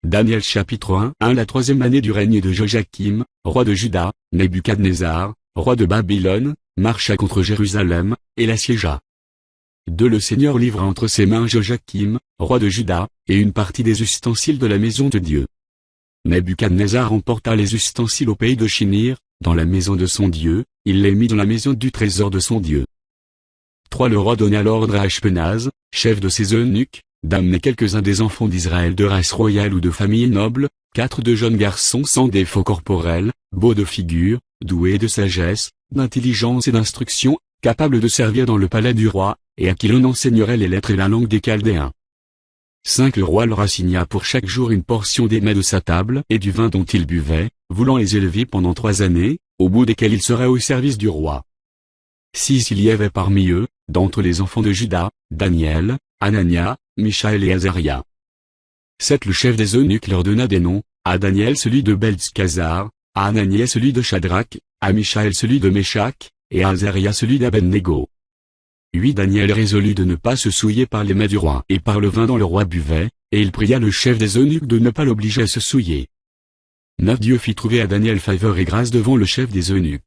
Daniel chapitre 1. La troisième année du règne de Joachim, roi de Juda, Nebuchadnezzar, roi de Babylone, marcha contre Jérusalem, et l'assiégea. Le Seigneur livra entre ses mains Joachim, roi de Juda, et une partie des ustensiles de la maison de Dieu. Nebuchadnezzar emporta les ustensiles au pays de Shinir, dans la maison de son Dieu, il les mit dans la maison du trésor de son Dieu. Le roi donna l'ordre à Ashpenaz, chef de ses eunuques, d'amener quelques-uns des enfants d'Israël de race royale ou de famille noble, 4 de jeunes garçons sans défaut corporel, beaux de figure, doués de sagesse, d'intelligence et d'instruction, capables de servir dans le palais du roi, et à qui l'on enseignerait les lettres et la langue des Chaldéens. Le roi leur assigna pour chaque jour une portion des mets de sa table et du vin dont ils buvaient, voulant les élever pendant 3 années, au bout desquelles ils seraient au service du roi. Il y avait parmi eux, d'entre les enfants de Juda, Daniel, Anania, Michaël et Azaria. Le chef des eunuques leur donna des noms, à Daniel celui de Beltshazzar, à Anania celui de Shadrach, à Michaël celui de Meshach, et à Azaria celui d'Abednego. Daniel résolut de ne pas se souiller par les mets du roi et par le vin dont le roi buvait, et il pria le chef des eunuques de ne pas l'obliger à se souiller. Dieu fit trouver à Daniel faveur et grâce devant le chef des eunuques.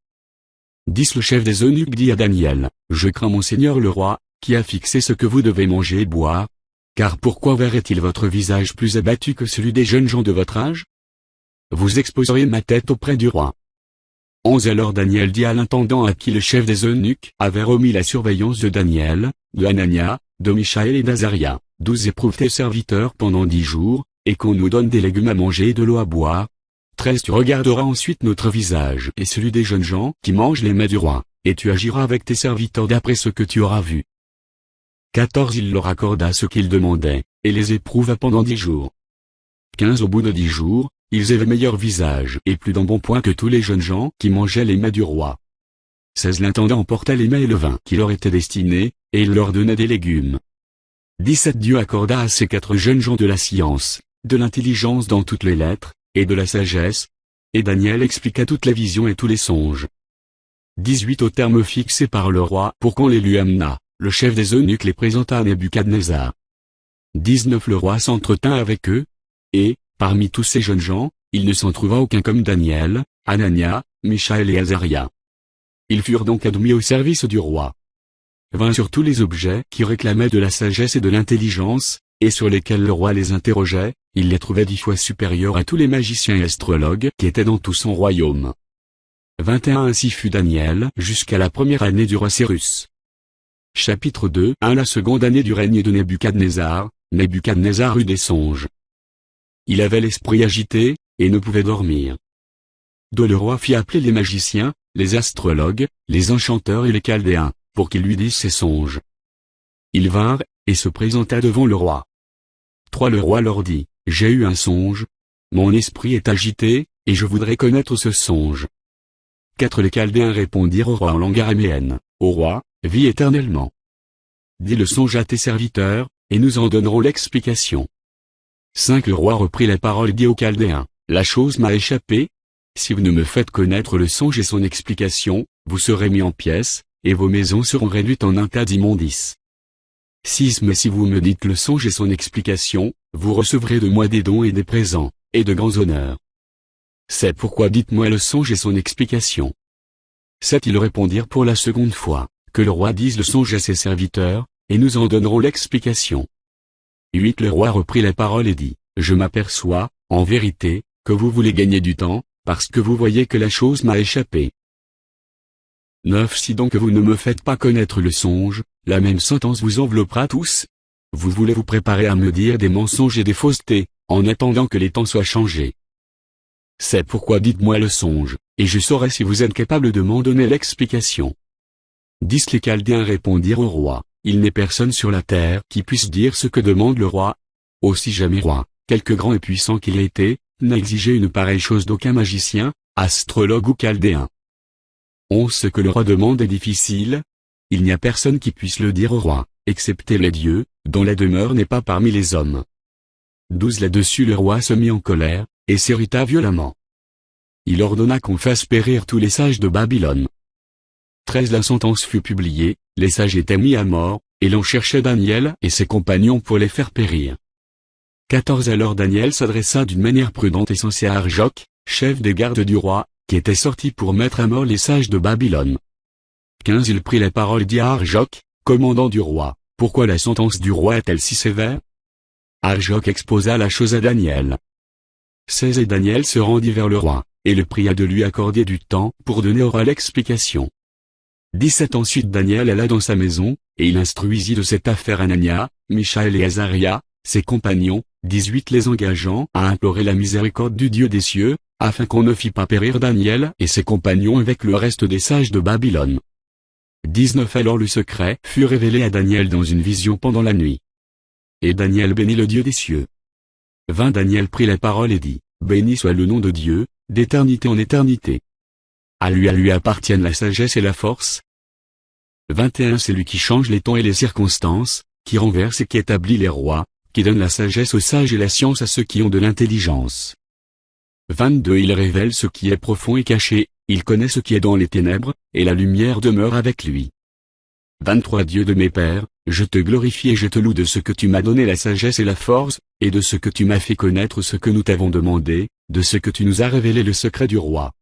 Le chef des eunuques dit à Daniel, « Je crains mon seigneur le roi, qui a fixé ce que vous devez manger et boire. Car pourquoi verrait-il votre visage plus abattu que celui des jeunes gens de votre âge? Vous exposerez ma tête auprès du roi. » Alors Daniel dit à l'intendant à qui le chef des eunuques avait remis la surveillance de Daniel, de Anania, de Michaël et d'Azaria, 12 éprouve tes serviteurs pendant 10 jours, et qu'on nous donne des légumes à manger et de l'eau à boire. 13 Tu regarderas ensuite notre visage et celui des jeunes gens qui mangent les mets du roi, et tu agiras avec tes serviteurs d'après ce que tu auras vu. 14 Il leur accorda ce qu'ils demandaient, et les éprouva pendant 10 jours. 15 Au bout de 10 jours, ils avaient meilleur visage et plus d'embonpoint que tous les jeunes gens qui mangeaient les mets du roi. 16 L'intendant emporta les mets et le vin qui leur étaient destinés, et il leur donna des légumes. 17 Dieu accorda à ces 4 jeunes gens de la science, de l'intelligence dans toutes les lettres, et de la sagesse, et Daniel expliqua toute la vision et tous les songes. 18 Au terme fixé par le roi pour qu'on les lui amena, le chef des eunuques les présenta à Nebuchadnezzar. 19 Le roi s'entretint avec eux, et, parmi tous ces jeunes gens, il ne s'en trouva aucun comme Daniel, Anania, Michaël et Azaria. Ils furent donc admis au service du roi. 20 Sur tous les objets qui réclamaient de la sagesse et de l'intelligence, et sur lesquels le roi les interrogeait, il les trouvait 10 fois supérieurs à tous les magiciens et astrologues qui étaient dans tout son royaume. 21 Ainsi fut Daniel jusqu'à la première année du roi Cyrus. Chapitre 2 La seconde année du règne de Nebuchadnezzar, Nebuchadnezzar eut des songes. Il avait l'esprit agité, et ne pouvait dormir. Le roi fit appeler les magiciens, les astrologues, les enchanteurs et les chaldéens, pour qu'ils lui disent ses songes. Ils vinrent, et se présentèrent devant le roi. Le roi leur dit, « J'ai eu un songe. Mon esprit est agité, et je voudrais connaître ce songe. » Les chaldéens répondirent au roi en langue araméenne, « Ô roi, vis éternellement. Dis le songe à tes serviteurs, et nous en donnerons l'explication. » Le roi reprit la parole et dit aux Chaldéens, « La chose m'a échappé. Si vous ne me faites connaître le songe et son explication, vous serez mis en pièces, et vos maisons seront réduites en un tas d'immondices. Mais si vous me dites le songe et son explication, vous recevrez de moi des dons et des présents, et de grands honneurs. C'est pourquoi dites-moi le songe et son explication. » Ils répondirent pour la seconde fois, « Que le roi dise le songe à ses serviteurs, et nous en donnerons l'explication. » Le roi reprit la parole et dit, « Je m'aperçois, en vérité, que vous voulez gagner du temps, parce que vous voyez que la chose m'a échappé. 9 Si donc vous ne me faites pas connaître le songe, la même sentence vous enveloppera tous. Vous voulez vous préparer à me dire des mensonges et des faussetés, en attendant que les temps soient changés. C'est pourquoi dites-moi le songe, et je saurai si vous êtes capable de m'en donner l'explication. » Les Chaldéens répondirent au roi, « Il n'est personne sur la terre qui puisse dire ce que demande le roi. Aussi jamais roi, quelque grand et puissant qu'il ait été, n'a exigé une pareille chose d'aucun magicien, astrologue ou chaldéen. Ce que le roi demande est difficile. Il n'y a personne qui puisse le dire au roi, excepté les dieux, dont la demeure n'est pas parmi les hommes. 12 Là-dessus le roi se mit en colère, et s'irrita violemment. Il ordonna qu'on fasse périr tous les sages de Babylone. 13 La sentence fut publiée, les sages étaient mis à mort, et l'on cherchait Daniel et ses compagnons pour les faire périr. 14 Alors Daniel s'adressa d'une manière prudente et sensée à Arjoc, chef des gardes du roi, qui était sorti pour mettre à mort les sages de Babylone. 15 Il prit la parole et dit à Arjoc, commandant du roi, pourquoi la sentence du roi est-elle si sévère? Arjoc exposa la chose à Daniel. 16 Et Daniel se rendit vers le roi, et le pria de lui accorder du temps pour donner au roi l'explication. 17 Ensuite Daniel alla dans sa maison, et il instruisit de cette affaire Anania, Michaël et Azaria, ses compagnons, 18 les engageant à implorer la miséricorde du Dieu des cieux, afin qu'on ne fît pas périr Daniel et ses compagnons avec le reste des sages de Babylone. 19 Alors le secret fut révélé à Daniel dans une vision pendant la nuit. Et Daniel bénit le Dieu des cieux. 20 Daniel prit la parole et dit, béni soit le nom de Dieu, d'éternité en éternité. À lui appartiennent la sagesse et la force. 21 C'est lui qui change les temps et les circonstances, qui renverse et qui établit les rois, qui donne la sagesse aux sages et la science à ceux qui ont de l'intelligence. 22 Il révèle ce qui est profond et caché, il connaît ce qui est dans les ténèbres, et la lumière demeure avec lui. 23 Dieu de mes pères, je te glorifie et je te loue de ce que tu m'as donné la sagesse et la force, et de ce que tu m'as fait connaître ce que nous t'avons demandé, de ce que tu nous as révélé le secret du roi.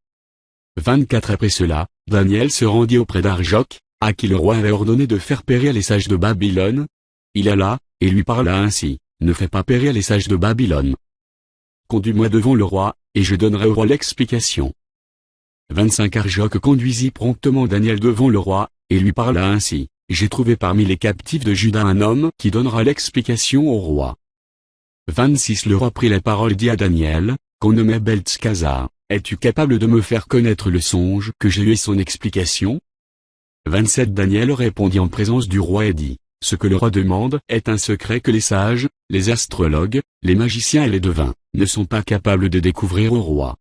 24 Après cela, Daniel se rendit auprès d'Arjoc, à qui le roi avait ordonné de faire périr les sages de Babylone. Il alla, et lui parla ainsi, ne fais pas périr les sages de Babylone. Conduis-moi devant le roi, et je donnerai au roi l'explication. 25 Arjoc conduisit promptement Daniel devant le roi, et lui parla ainsi, j'ai trouvé parmi les captifs de Juda un homme qui donnera l'explication au roi. 26 Le roi prit la parole et dit à Daniel, qu'on nommait Beltshazzar, es-tu capable de me faire connaître le songe que j'ai eu et son explication? 27 Daniel répondit en présence du roi et dit, ce que le roi demande est un secret que les sages, les astrologues, les magiciens et les devins, ne sont pas capables de découvrir au roi.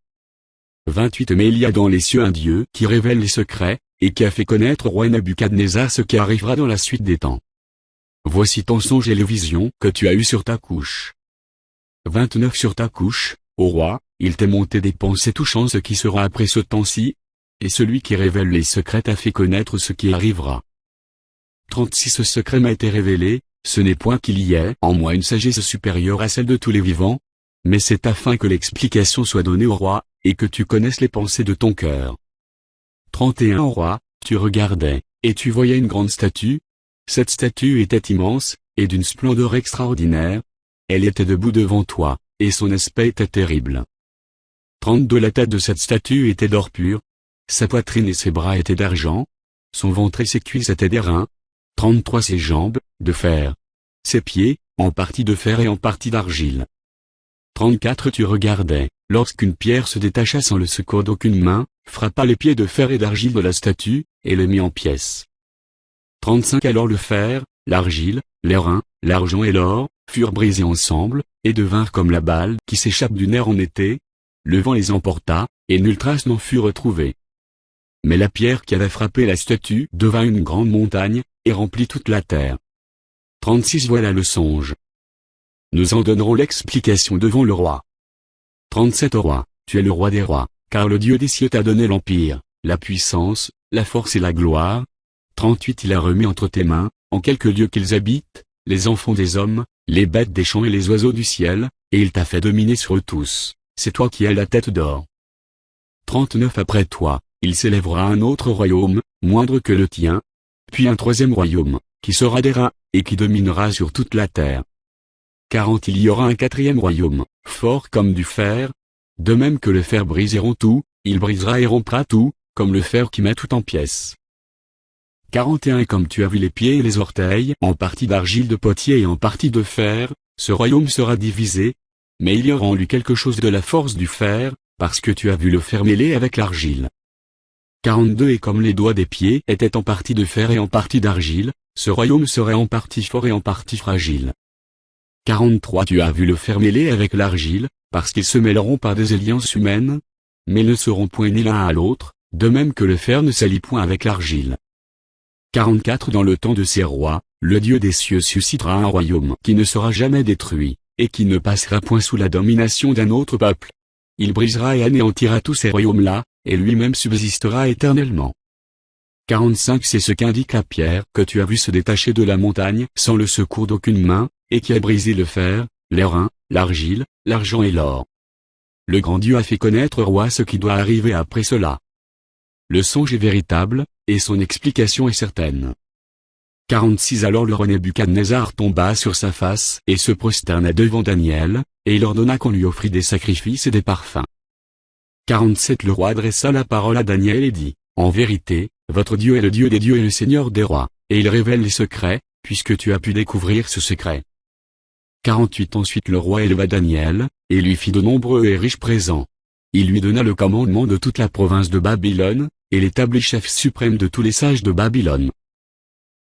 28 Mais il y a dans les cieux un Dieu qui révèle les secrets, et qui a fait connaître au roi Nabuchodonosor ce qui arrivera dans la suite des temps. Voici ton songe et les visions que tu as eues sur ta couche. 29 Sur ta couche, ô roi, il t'est monté des pensées touchant ce qui sera après ce temps-ci, et celui qui révèle les secrets t'a fait connaître ce qui arrivera. 36 Ce secret m'a été révélé, ce n'est point qu'il y ait en moi une sagesse supérieure à celle de tous les vivants, mais c'est afin que l'explication soit donnée au roi, et que tu connaisses les pensées de ton cœur. 31 Ô roi, tu regardais, et tu voyais une grande statue. Cette statue était immense, et d'une splendeur extraordinaire. Elle était debout devant toi, et son aspect était terrible. 32 La tête de cette statue était d'or pur. Sa poitrine et ses bras étaient d'argent. Son ventre et ses cuisses étaient d'airain. 33 Ses jambes, de fer. Ses pieds, en partie de fer et en partie d'argile. 34 Tu regardais, lorsqu'une pierre se détacha sans le secours d'aucune main, frappa les pieds de fer et d'argile de la statue, et les mit en pièces. 35 Alors le fer, l'argile, l'airain, l'argent et l'or, furent brisés ensemble, et devinrent comme la balle qui s'échappe du nerf en été. Le vent les emporta, et nulle trace n'en fut retrouvée. Mais la pierre qui avait frappé la statue devint une grande montagne, et remplit toute la terre. 36 Voilà le songe. Nous en donnerons l'explication devant le roi. 37 Ô roi, tu es le roi des rois, car le Dieu des cieux t'a donné l'empire, la puissance, la force et la gloire. 38 Il a remis entre tes mains, en quelque lieu qu'ils habitent, les enfants des hommes, les bêtes des champs et les oiseaux du ciel, et il t'a fait dominer sur eux tous, c'est toi qui as la tête d'or. 39 Après toi, il s'élèvera un autre royaume, moindre que le tien, puis un troisième royaume, qui sera d'airain, et qui dominera sur toute la terre. 40 Il y aura un quatrième royaume, fort comme du fer. De même que le fer brise et rompt tout, il brisera et rompra tout, comme le fer qui met tout en pièces. 41 Et comme tu as vu les pieds et les orteils, en partie d'argile de potier et en partie de fer, ce royaume sera divisé, mais il y aura en lui quelque chose de la force du fer, parce que tu as vu le fer mêlé avec l'argile. 42 Et comme les doigts des pieds étaient en partie de fer et en partie d'argile, ce royaume serait en partie fort et en partie fragile. 43 Tu as vu le fer mêlé avec l'argile, parce qu'ils se mêleront par des alliances humaines, mais ne seront point ni l'un à l'autre, de même que le fer ne s'allie point avec l'argile. 44 Dans le temps de ces rois, le Dieu des cieux suscitera un royaume qui ne sera jamais détruit, et qui ne passera point sous la domination d'un autre peuple. Il brisera et anéantira tous ces royaumes-là, et lui-même subsistera éternellement. 45 C'est ce qu'indique la pierre que tu as vu se détacher de la montagne sans le secours d'aucune main, et qui a brisé le fer, l'airain, l'argile, l'argent et l'or. Le grand Dieu a fait connaître au roi ce qui doit arriver après cela. Le songe est véritable, et son explication est certaine. 46 Alors le roi Nebuchadnezzar tomba sur sa face et se prosterna devant Daniel, et il ordonna qu'on lui offrit des sacrifices et des parfums. 47 Le roi adressa la parole à Daniel et dit, « En vérité, votre Dieu est le Dieu des dieux et le Seigneur des rois, et il révèle les secrets, puisque tu as pu découvrir ce secret. » 48 Ensuite le roi éleva Daniel, et lui fit de nombreux et riches présents. Il lui donna le commandement de toute la province de Babylone, et l'établit chef suprême de tous les sages de Babylone.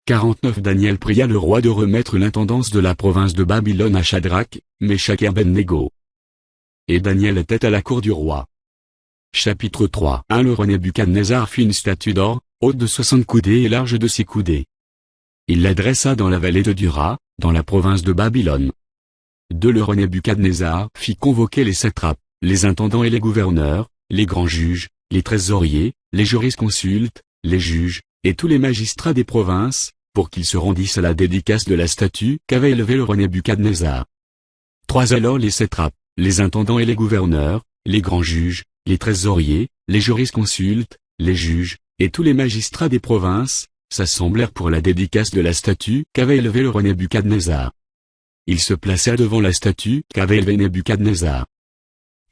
49 Daniel pria le roi de remettre l'intendance de la province de Babylone à Shadrach, Meshach et Abednego. Et Daniel était à la cour du roi. Chapitre 3 Le roi Nebuchadnezzar fit une statue d'or, haute de 60 coudées et large de 6 coudées. Il la dressa dans la vallée de Dura, dans la province de Babylone. Le roi Nebuchadnezzar fit convoquer les satrapes, les intendants et les gouverneurs, les grands juges, les trésoriers, les jurisconsultes, les juges, et tous les magistrats des provinces, pour qu'ils se rendissent à la dédicace de la statue qu'avait élevée le roi Nebuchadnezzar. 3 Alors les satrapes, les intendants et les gouverneurs, les grands juges, les trésoriers, les jurisconsultes, les juges, et tous les magistrats des provinces, s'assemblèrent pour la dédicace de la statue qu'avait élevée le roi Nebuchadnezzar. Ils se placèrent devant la statue qu'avait élevée Nebuchadnezzar.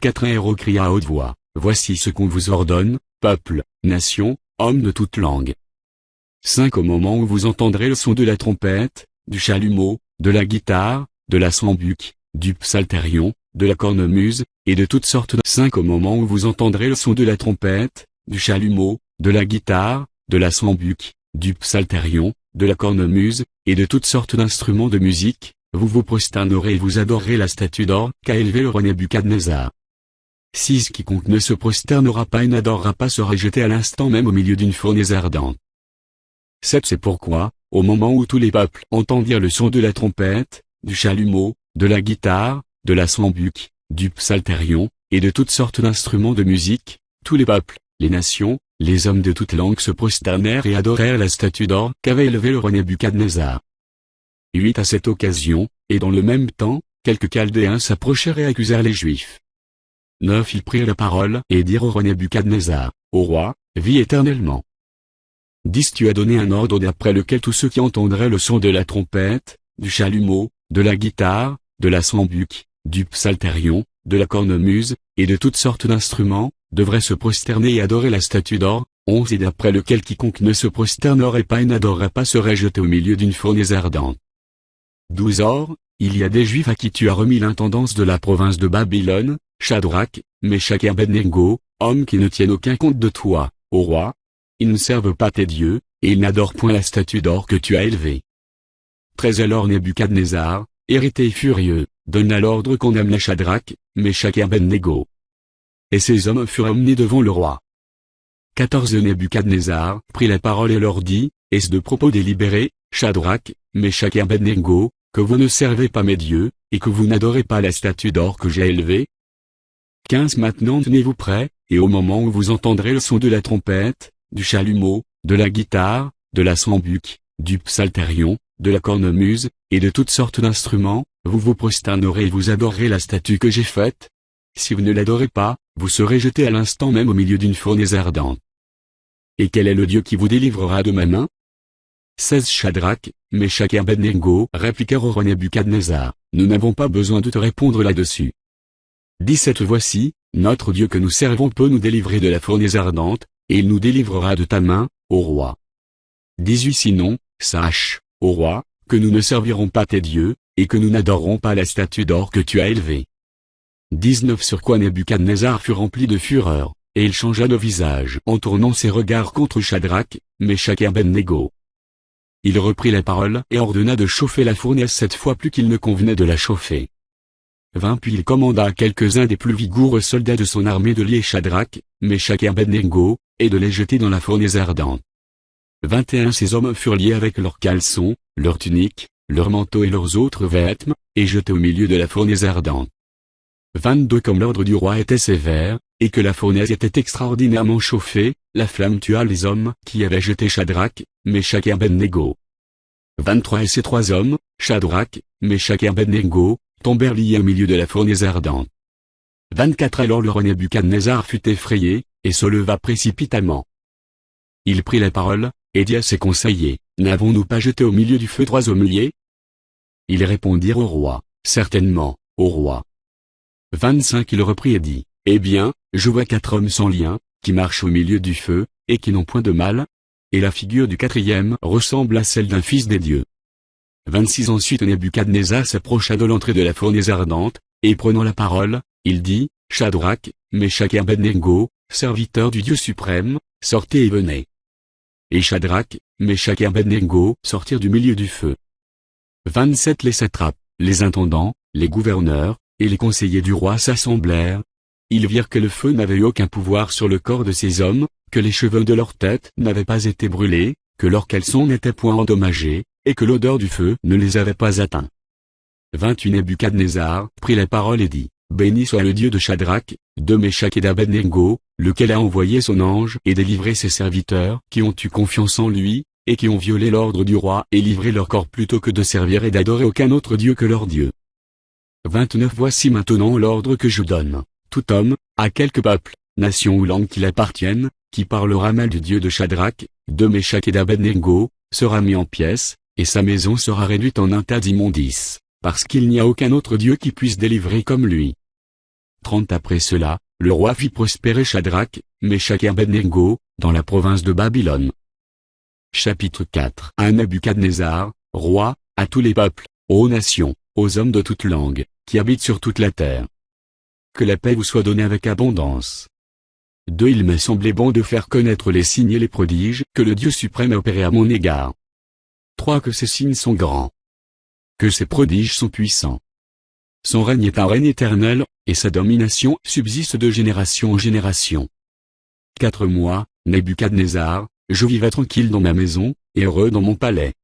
4 Un héros cria à haute voix, « Voici ce qu'on vous ordonne, peuple, nation, hommes de toute langue. 5 Au moment où vous entendrez le son de la trompette, du chalumeau, de la guitare, de la sambuc, du psalterion, de la cornemuse, et de toutes sortes de 5 Au moment où vous entendrez le son de la trompette, du chalumeau, de la guitare, de la sambuc, du psalterion, de la cornemuse, et de toutes sortes d'instruments de musique, vous vous prosternerez et vous adorerez la statue d'or qu'a élevée le roi Nebuchadnezzar. 6 Quiconque ne se prosternera pas et n'adorera pas sera jeté à l'instant même au milieu d'une fournaise ardente. 7 C'est pourquoi, au moment où tous les peuples entendirent le son de la trompette, du chalumeau, de la guitare, de la sambuc, du psalterion, et de toutes sortes d'instruments de musique, tous les peuples, les nations, les hommes de toutes langues se prosternèrent et adorèrent la statue d'or qu'avait élevée le roi Nebuchadnezzar. 8 À cette occasion, et dans le même temps, quelques Chaldéens s'approchèrent et accusèrent les Juifs. 9 Ils prirent la parole et dirent au roi Nebuchadnezzar, « Ô roi, vis éternellement. » 10 Tu as donné un ordre d'après lequel tous ceux qui entendraient le son de la trompette, du chalumeau, de la guitare, de la sambuc, du psalterion, de la cornemuse, et de toutes sortes d'instruments, devraient se prosterner et adorer la statue d'or. 11 Et d'après lequel quiconque ne se prosternerait pas et n'adorerait pas serait jeté au milieu d'une fournaise ardente. 12 Or, il y a des Juifs à qui tu as remis l'intendance de la province de Babylone, Shadrach, Meshach et Abednego, hommes qui ne tiennent aucun compte de toi, ô roi. Ils ne servent pas tes dieux, et ils n'adorent point la statue d'or que tu as élevée. 13 Alors Nebuchadnezzar, irrité et furieux, donna l'ordre qu'on amena Shadrach, Meshach et Abednego. Et ces hommes furent emmenés devant le roi. 14 Nebuchadnezzar prit la parole et leur dit, « Est-ce de propos délibérés, Shadrach, Meshach et Abednego, que vous ne servez pas mes dieux, et que vous n'adorez pas la statue d'or que j'ai élevée ?» 15 Maintenant tenez-vous prêts, et au moment où vous entendrez le son de la trompette, du chalumeau, de la guitare, de la sambuc, du psalterion, de la cornemuse, et de toutes sortes d'instruments, vous vous prosternerez et vous adorerez la statue que j'ai faite. Si vous ne l'adorez pas, vous serez jeté à l'instant même au milieu d'une fournaise ardente. Et quel est le Dieu qui vous délivrera de ma main? 16 Shadrach, Meshach et Abednego répliquèrent au roi Nebuchadnezzar, nous n'avons pas besoin de te répondre là-dessus. 17 Voici, notre Dieu que nous servons peut nous délivrer de la fournaise ardente, et il nous délivrera de ta main, ô roi. 18 Sinon, sache, ô roi, que nous ne servirons pas tes dieux, et que nous n'adorerons pas la statue d'or que tu as élevée. 19 Sur quoi Nebuchadnezzar fut rempli de fureur, et il changea de visage en tournant ses regards contre Shadrach, Meshach et Abednego. Il reprit la parole et ordonna de chauffer la fournaise 7 fois plus qu'il ne convenait de la chauffer. 20 Puis il commanda à quelques-uns des plus vigoureux soldats de son armée de lier Shadrach, Meshach et Abednego, et de les jeter dans la fournaise ardente. 21 Ces hommes furent liés avec leurs caleçons, leurs tuniques, leurs manteaux et leurs autres vêtements, et jetés au milieu de la fournaise ardente. 22 Comme l'ordre du roi était sévère, et que la fournaise était extraordinairement chauffée, la flamme tua les hommes qui avaient jeté Shadrach, Meshach et Abednego. 23 Et ces 3 hommes, Shadrach, Meshach et Abednego, tombèrent liés au milieu de la fournaise ardente. 24 Alors le roi Nebuchadnezzar fut effrayé, et se leva précipitamment. Il prit la parole, et dit à ses conseillers, « N'avons-nous pas jeté au milieu du feu 3 hommes liés ?» Ils répondirent au roi, « Certainement, ô roi. » 25 Il reprit et dit, « Eh bien, je vois 4 hommes sans lien, qui marchent au milieu du feu, et qui n'ont point de mal, et la figure du 4e ressemble à celle d'un fils des dieux. » 26 Ensuite Nebuchadnezzar s'approcha de l'entrée de la fournaise ardente, et prenant la parole, il dit, « Shadrach, Meshach et Abednego, serviteurs du Dieu suprême, sortez et venez. » Et Shadrach, Meshach et Abednego sortirent du milieu du feu. 27 Les satrapes, les intendants, les gouverneurs, et les conseillers du roi s'assemblèrent. Ils virent que le feu n'avait eu aucun pouvoir sur le corps de ces hommes, que les cheveux de leur tête n'avaient pas été brûlés, que leurs caleçons n'étaient point endommagés, et que l'odeur du feu ne les avait pas atteints. 28 Nebuchadnezzar prit la parole et dit, « Béni soit le Dieu de Shadrach, de Meshach et d'Abednego, lequel a envoyé son ange et délivré ses serviteurs qui ont eu confiance en lui, et qui ont violé l'ordre du roi et livré leur corps plutôt que de servir et d'adorer aucun autre Dieu que leur Dieu. 29 Voici maintenant l'ordre que je donne. Tout homme, à quelque peuple, nation ou langue qu'il appartienne, qui parlera mal du Dieu de Shadrach, de Meshach et d'Abednego, sera mis en pièces, et sa maison sera réduite en un tas d'immondices, parce qu'il n'y a aucun autre Dieu qui puisse délivrer comme lui. 30 Après cela, le roi fit prospérer Shadrach, Meshach et Abednego, dans la province de Babylone. Chapitre 4 À Nebuchadnezzar, roi, à tous les peuples, aux nations, aux hommes de toute langue, qui habitent sur toute la terre. Que la paix vous soit donnée avec abondance. 2 Il m'est semblé bon de faire connaître les signes et les prodiges que le Dieu suprême a opérés à mon égard. 3 Que ces signes sont grands. Que ces prodiges sont puissants. Son règne est un règne éternel, et sa domination subsiste de génération en génération. 4 Moi, Nebuchadnezzar, je vivais tranquille dans ma maison, et heureux dans mon palais.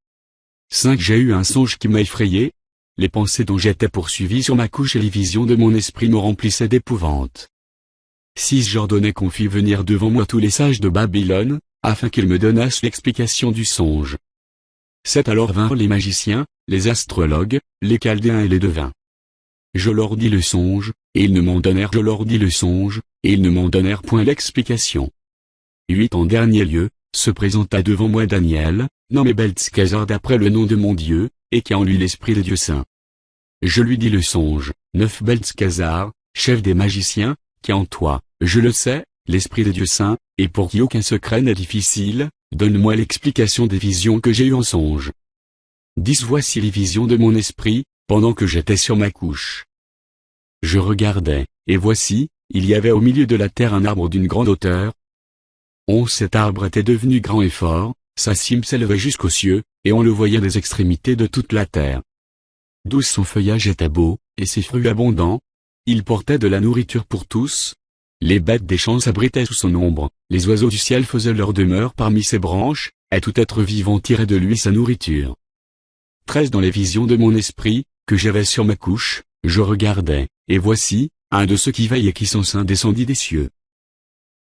5 J'ai eu un songe qui m'a effrayé. Les pensées dont j'étais poursuivi sur ma couche et les visions de mon esprit me remplissaient d'épouvante. 6 J'ordonnai qu'on fît venir devant moi tous les sages de Babylone, afin qu'ils me donnassent l'explication du songe. 7 Alors vinrent les magiciens, les astrologues, les chaldéens et les devins. Je leur dis le songe, et ils ne m'en donnèrent je leur dis le songe, et ils ne m'en donnèrent point l'explication. 8 En dernier lieu, se présenta devant moi Daniel, nommé Beltshazzar d'après le nom de mon Dieu, et qui a en lui l'esprit de Dieu saint. Je lui dis le songe. 9 Beltshazzar, chef des magiciens, qui a en toi, je le sais, l'esprit de Dieu saint, et pour qui aucun secret n'est difficile, donne-moi l'explication des visions que j'ai eues en songe. 10 Voici les visions de mon esprit, pendant que j'étais sur ma couche. Je regardais, et voici, il y avait au milieu de la terre un arbre d'une grande hauteur. 11 Cet arbre était devenu grand et fort, sa cime s'élevait jusqu'aux cieux, et on le voyait des extrémités de toute la terre. 12 Son feuillage était beau, et ses fruits abondants. Il portait de la nourriture pour tous. Les bêtes des champs s'abritaient sous son ombre, les oiseaux du ciel faisaient leur demeure parmi ses branches, et tout être vivant tirait de lui sa nourriture. 13 Dans les visions de mon esprit, que j'avais sur ma couche, je regardais, et voici, un de ceux qui veillent et qui sont saints descendit des cieux.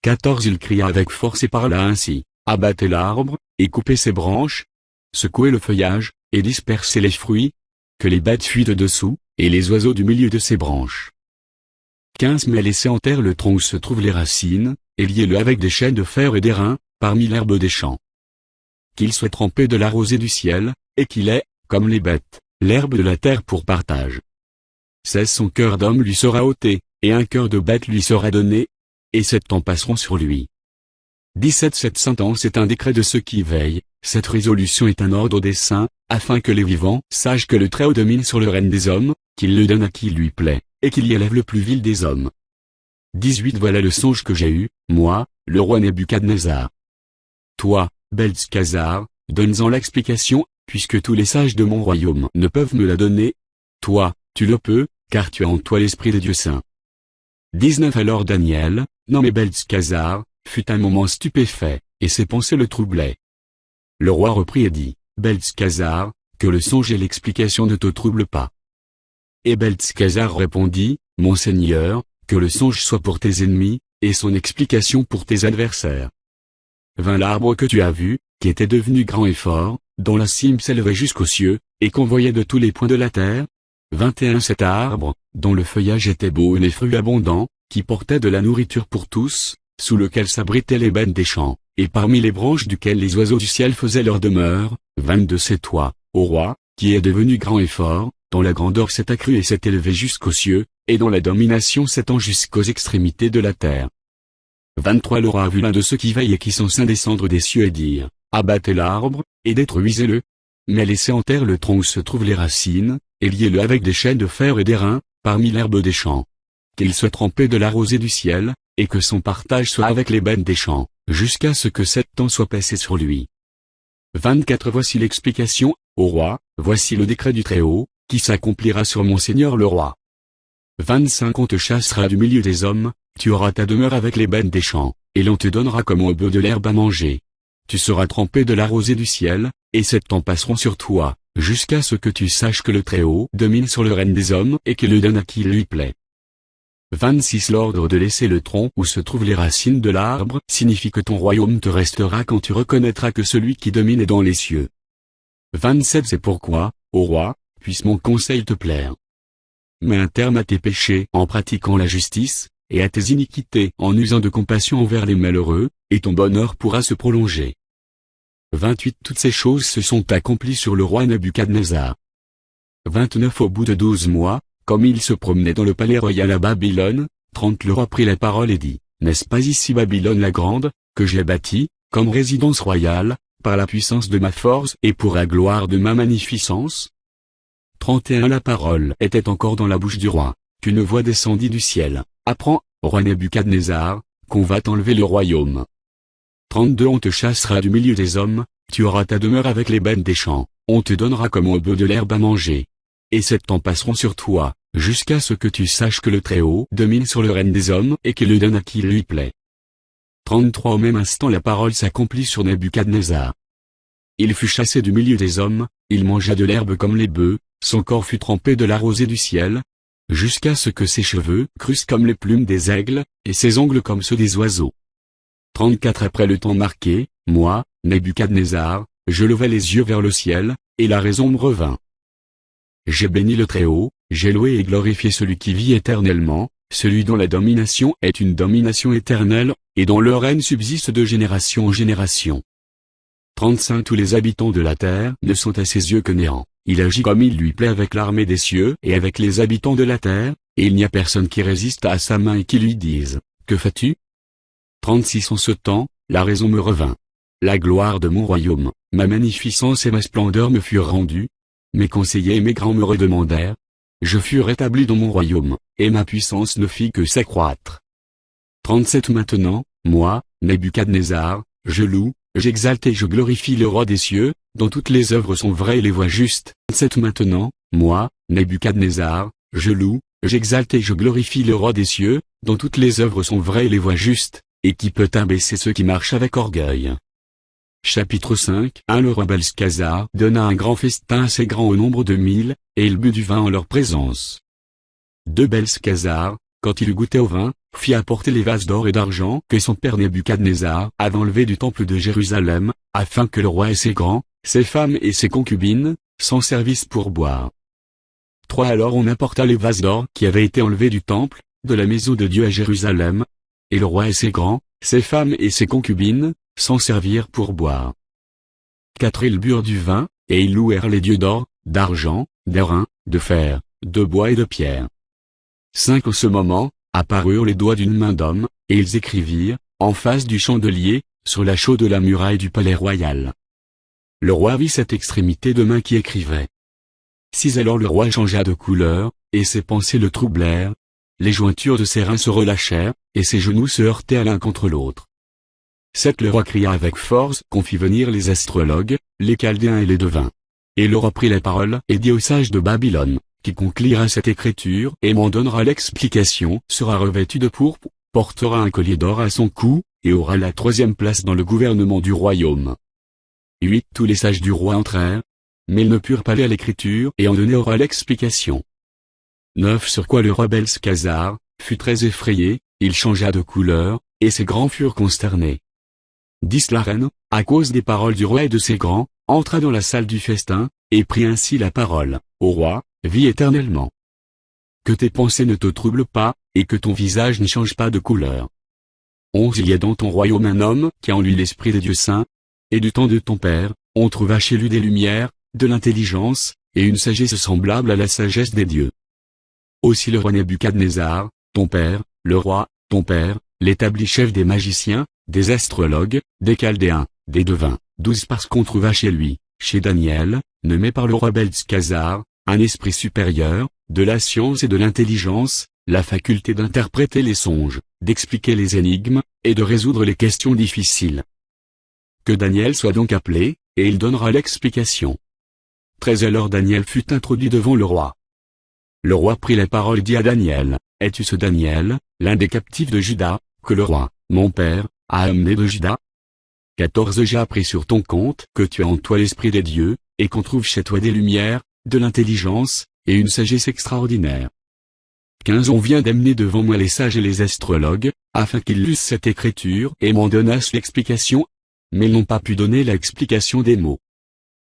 14 Il cria avec force et parla ainsi, abattez l'arbre, et coupez ses branches, secouez le feuillage, et dispersez les fruits, que les bêtes fuient de dessous, et les oiseaux du milieu de ses branches. 15 Mais laissez en terre le tronc où se trouvent les racines, et liez-le avec des chaînes de fer et d'airain, parmi l'herbe des champs. Qu'il soit trempé de la rosée du ciel, et qu'il ait, comme les bêtes, l'herbe de la terre pour partage. 16 Son cœur d'homme lui sera ôté, et un cœur de bête lui sera donné, et 7 temps passeront sur lui. 17 Cette sentence est un décret de ceux qui veillent, cette résolution est un ordre des saints, afin que les vivants sachent que le Très-Haut domine sur le règne des hommes, qu'il le donne à qui lui plaît, et qu'il y élève le plus vil des hommes. 18 Voilà le songe que j'ai eu, moi, le roi Nebuchadnezzar. Toi, Beltshazzar, donne-en l'explication, puisque tous les sages de mon royaume ne peuvent me la donner. Toi, tu le peux, car tu as en toi l'esprit de Dieu saint. 19 Alors Daniel, nommé Beltshazzar, fut un moment stupéfait, et ses pensées le troublaient. Le roi reprit et dit, Beltshazzar, que le songe et l'explication ne te troublent pas. Et Beltshazzar répondit, Mon Seigneur, que le songe soit pour tes ennemis, et son explication pour tes adversaires. 20 L'arbre que tu as vu, qui était devenu grand et fort, dont la cime s'élevait jusqu'aux cieux, et qu'on voyait de tous les points de la terre. 21 Cet arbre, dont le feuillage était beau et les fruits abondants, qui portait de la nourriture pour tous, sous lequel s'abritaient les bêtes des champs, et parmi les branches duquel les oiseaux du ciel faisaient leur demeure. 22 C'est toi, ô roi, qui es devenu grand et fort, dont la grandeur s'est accrue et s'est élevée jusqu'aux cieux, et dont la domination s'étend jusqu'aux extrémités de la terre. 23 Le roi a vu l'un de ceux qui veillent et qui sont saints descendre des cieux et dire, abattez l'arbre, et détruisez-le. Mais laissez en terre le tronc où se trouvent les racines, et liez-le avec des chaînes de fer et d'airain, parmi l'herbe des champs. Qu'il soit trempé de la rosée du ciel, et que son partage soit avec les bêtes des champs, jusqu'à ce que 7 ans soient passés sur lui. 24 Voici l'explication, ô roi, voici le décret du Très-Haut, qui s'accomplira sur mon seigneur le roi. 25 On te chassera du milieu des hommes, tu auras ta demeure avec les bêtes des champs, et l'on te donnera comme au bœuf de l'herbe à manger. Tu seras trempé de la rosée du ciel, et 7 ans passeront sur toi, jusqu'à ce que tu saches que le Très-Haut domine sur le règne des hommes et qu'il le donne à qui il lui plaît. 26 L'ordre de laisser le tronc où se trouvent les racines de l'arbre signifie que ton royaume te restera quand tu reconnaîtras que celui qui domine est dans les cieux. 27 C'est pourquoi, ô roi, puisse mon conseil te plaire. Mets un terme à tes péchés en pratiquant la justice, et à tes iniquités en usant de compassion envers les malheureux, et ton bonheur pourra se prolonger. 28 Toutes ces choses se sont accomplies sur le roi Nebuchadnezzar. 29 Au bout de 12 mois, comme il se promenait dans le palais royal à Babylone, 30 Le roi prit la parole et dit, n'est-ce pas ici Babylone la grande, que j'ai bâtie, comme résidence royale, par la puissance de ma force et pour la gloire de ma magnificence? 31 La parole était encore dans la bouche du roi, qu'une voix descendit du ciel, apprends, roi Nebuchadnezzar, qu'on va t'enlever le royaume. 32 On te chassera du milieu des hommes, tu auras ta demeure avec les bêtes des champs, on te donnera comme au bœuf de l'herbe à manger. Et 7 ans passeront sur toi, jusqu'à ce que tu saches que le Très-Haut domine sur le règne des hommes et qu'il le donne à qui il lui plaît. 33 Au même instant la parole s'accomplit sur Nebuchadnezzar. Il fut chassé du milieu des hommes, il mangea de l'herbe comme les bœufs, son corps fut trempé de la rosée du ciel, jusqu'à ce que ses cheveux crussent comme les plumes des aigles, et ses ongles comme ceux des oiseaux. 34 Après le temps marqué, moi, Nebuchadnezzar, je levai les yeux vers le ciel, et la raison me revint. J'ai béni le Très-Haut, j'ai loué et glorifié celui qui vit éternellement, celui dont la domination est une domination éternelle, et dont le règne subsiste de génération en génération. 35 Tous les habitants de la terre ne sont à ses yeux que néant, il agit comme il lui plaît avec l'armée des cieux et avec les habitants de la terre, et il n'y a personne qui résiste à sa main et qui lui dise, que fais-tu? 36 En ce temps, la raison me revint. La gloire de mon royaume, ma magnificence et ma splendeur me furent rendues. Mes conseillers et mes grands me redemandèrent. Je fus rétabli dans mon royaume, et ma puissance ne fit que s'accroître. 37 Maintenant, moi, Nebuchadnezzar, je loue, j'exalte et je glorifie le roi des cieux, dont toutes les œuvres sont vraies et les voies justes. 37 Maintenant, moi, Nebuchadnezzar, je loue, j'exalte et je glorifie le roi des cieux, dont toutes les œuvres sont vraies et les voies justes, et qui peut abaisser ceux qui marchent avec orgueil. Chapitre 5 Le roi Belshazar donna un grand festin assez grand au nombre de 1000, et il but du vin en leur présence. 2 Belshazar, quand il eut goûté au vin, fit apporter les vases d'or et d'argent que son père Nebuchadnezzar avait enlevés du temple de Jérusalem, afin que le roi et ses grands, ses femmes et ses concubines, s'en servissent pour boire. 3 Alors on apporta les vases d'or qui avaient été enlevés du temple, de la maison de Dieu à Jérusalem, et le roi et ses grands, ses femmes et ses concubines, s'en servirent pour boire. 4 Ils burent du vin, et ils louèrent les dieux d'or, d'argent, d'airain, de fer, de bois et de pierre. 5 En ce moment, apparurent les doigts d'une main d'homme, et ils écrivirent, en face du chandelier, sur la chaux de la muraille du palais royal. Le roi vit cette extrémité de main qui écrivait. 6 Alors le roi changea de couleur, et ses pensées le troublèrent. Les jointures de ses reins se relâchèrent, et ses genoux se heurtaient l'un contre l'autre. 7 Le roi cria avec force qu'on fit venir les astrologues, les chaldéens et les devins. Et le roi prit la parole et dit aux sages de Babylone, quiconque lira cette écriture et m'en donnera l'explication sera revêtu de pourpre, portera un collier d'or à son cou, et aura la 3e place dans le gouvernement du royaume. 8 Tous les sages du roi entrèrent, mais ils ne purent pas lire l'écriture et en donner au roi l'explication. 9 Sur quoi le roi Belshazar fut très effrayé, il changea de couleur, et ses grands furent consternés. 10 La reine, à cause des paroles du roi et de ses grands, entra dans la salle du festin, et prit ainsi la parole. ô roi, vis éternellement. Que tes pensées ne te troublent pas, et que ton visage n'y change pas de couleur. 11 Il y a dans ton royaume un homme qui a en lui l'esprit des dieux saints, et du temps de ton père, on trouva chez lui des lumières, de l'intelligence, et une sagesse semblable à la sagesse des dieux. Aussi le roi Nebuchadnezzar, ton père, le roi, ton père, l'établi chef des magiciens, des astrologues, des chaldéens, des devins, 12 Parce qu'on trouva chez lui, chez Daniel, nommé par le roi Beltshazzar, un esprit supérieur, de la science et de l'intelligence, la faculté d'interpréter les songes, d'expliquer les énigmes, et de résoudre les questions difficiles. Que Daniel soit donc appelé, et il donnera l'explication. 13 Alors Daniel fut introduit devant le roi. Le roi prit la parole et dit à Daniel, es-tu ce Daniel, l'un des captifs de Juda, que le roi, mon père, a amené de Juda? 14 J'ai appris sur ton compte que tu as en toi l'esprit des dieux, et qu'on trouve chez toi des lumières, de l'intelligence, et une sagesse extraordinaire. 15 On vient d'amener devant moi les sages et les astrologues, afin qu'ils lussent cette écriture et m'en donnassent l'explication, mais ils n'ont pas pu donner l'explication des mots.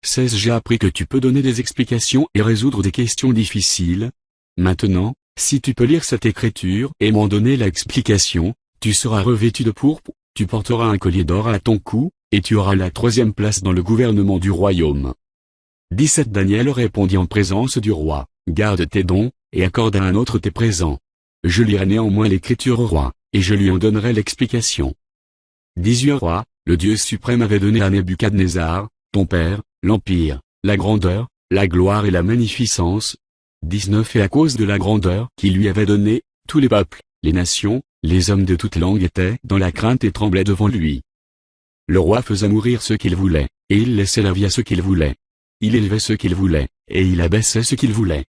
16 J'ai appris que tu peux donner des explications et résoudre des questions difficiles. Maintenant, si tu peux lire cette écriture et m'en donner l'explication, tu seras revêtu de pourpre, tu porteras un collier d'or à ton cou, et tu auras la 3e place dans le gouvernement du royaume. 17 Daniel répondit en présence du roi, garde tes dons, et accorde à un autre tes présents. Je lirai néanmoins l'écriture au roi, et je lui en donnerai l'explication. 18 Roi, le Dieu suprême avait donné à Nebuchadnezzar, ton père, l'empire, la grandeur, la gloire et la magnificence. 19 Et à cause de la grandeur qu'il lui avait donnée, tous les peuples, les nations, les hommes de toutes langues étaient dans la crainte et tremblaient devant lui. Le roi faisait mourir ceux qu'il voulait, et il laissait la vie à ceux qu'il voulait. Il élevait ceux qu'il voulait, et il abaissait ceux qu'il voulait.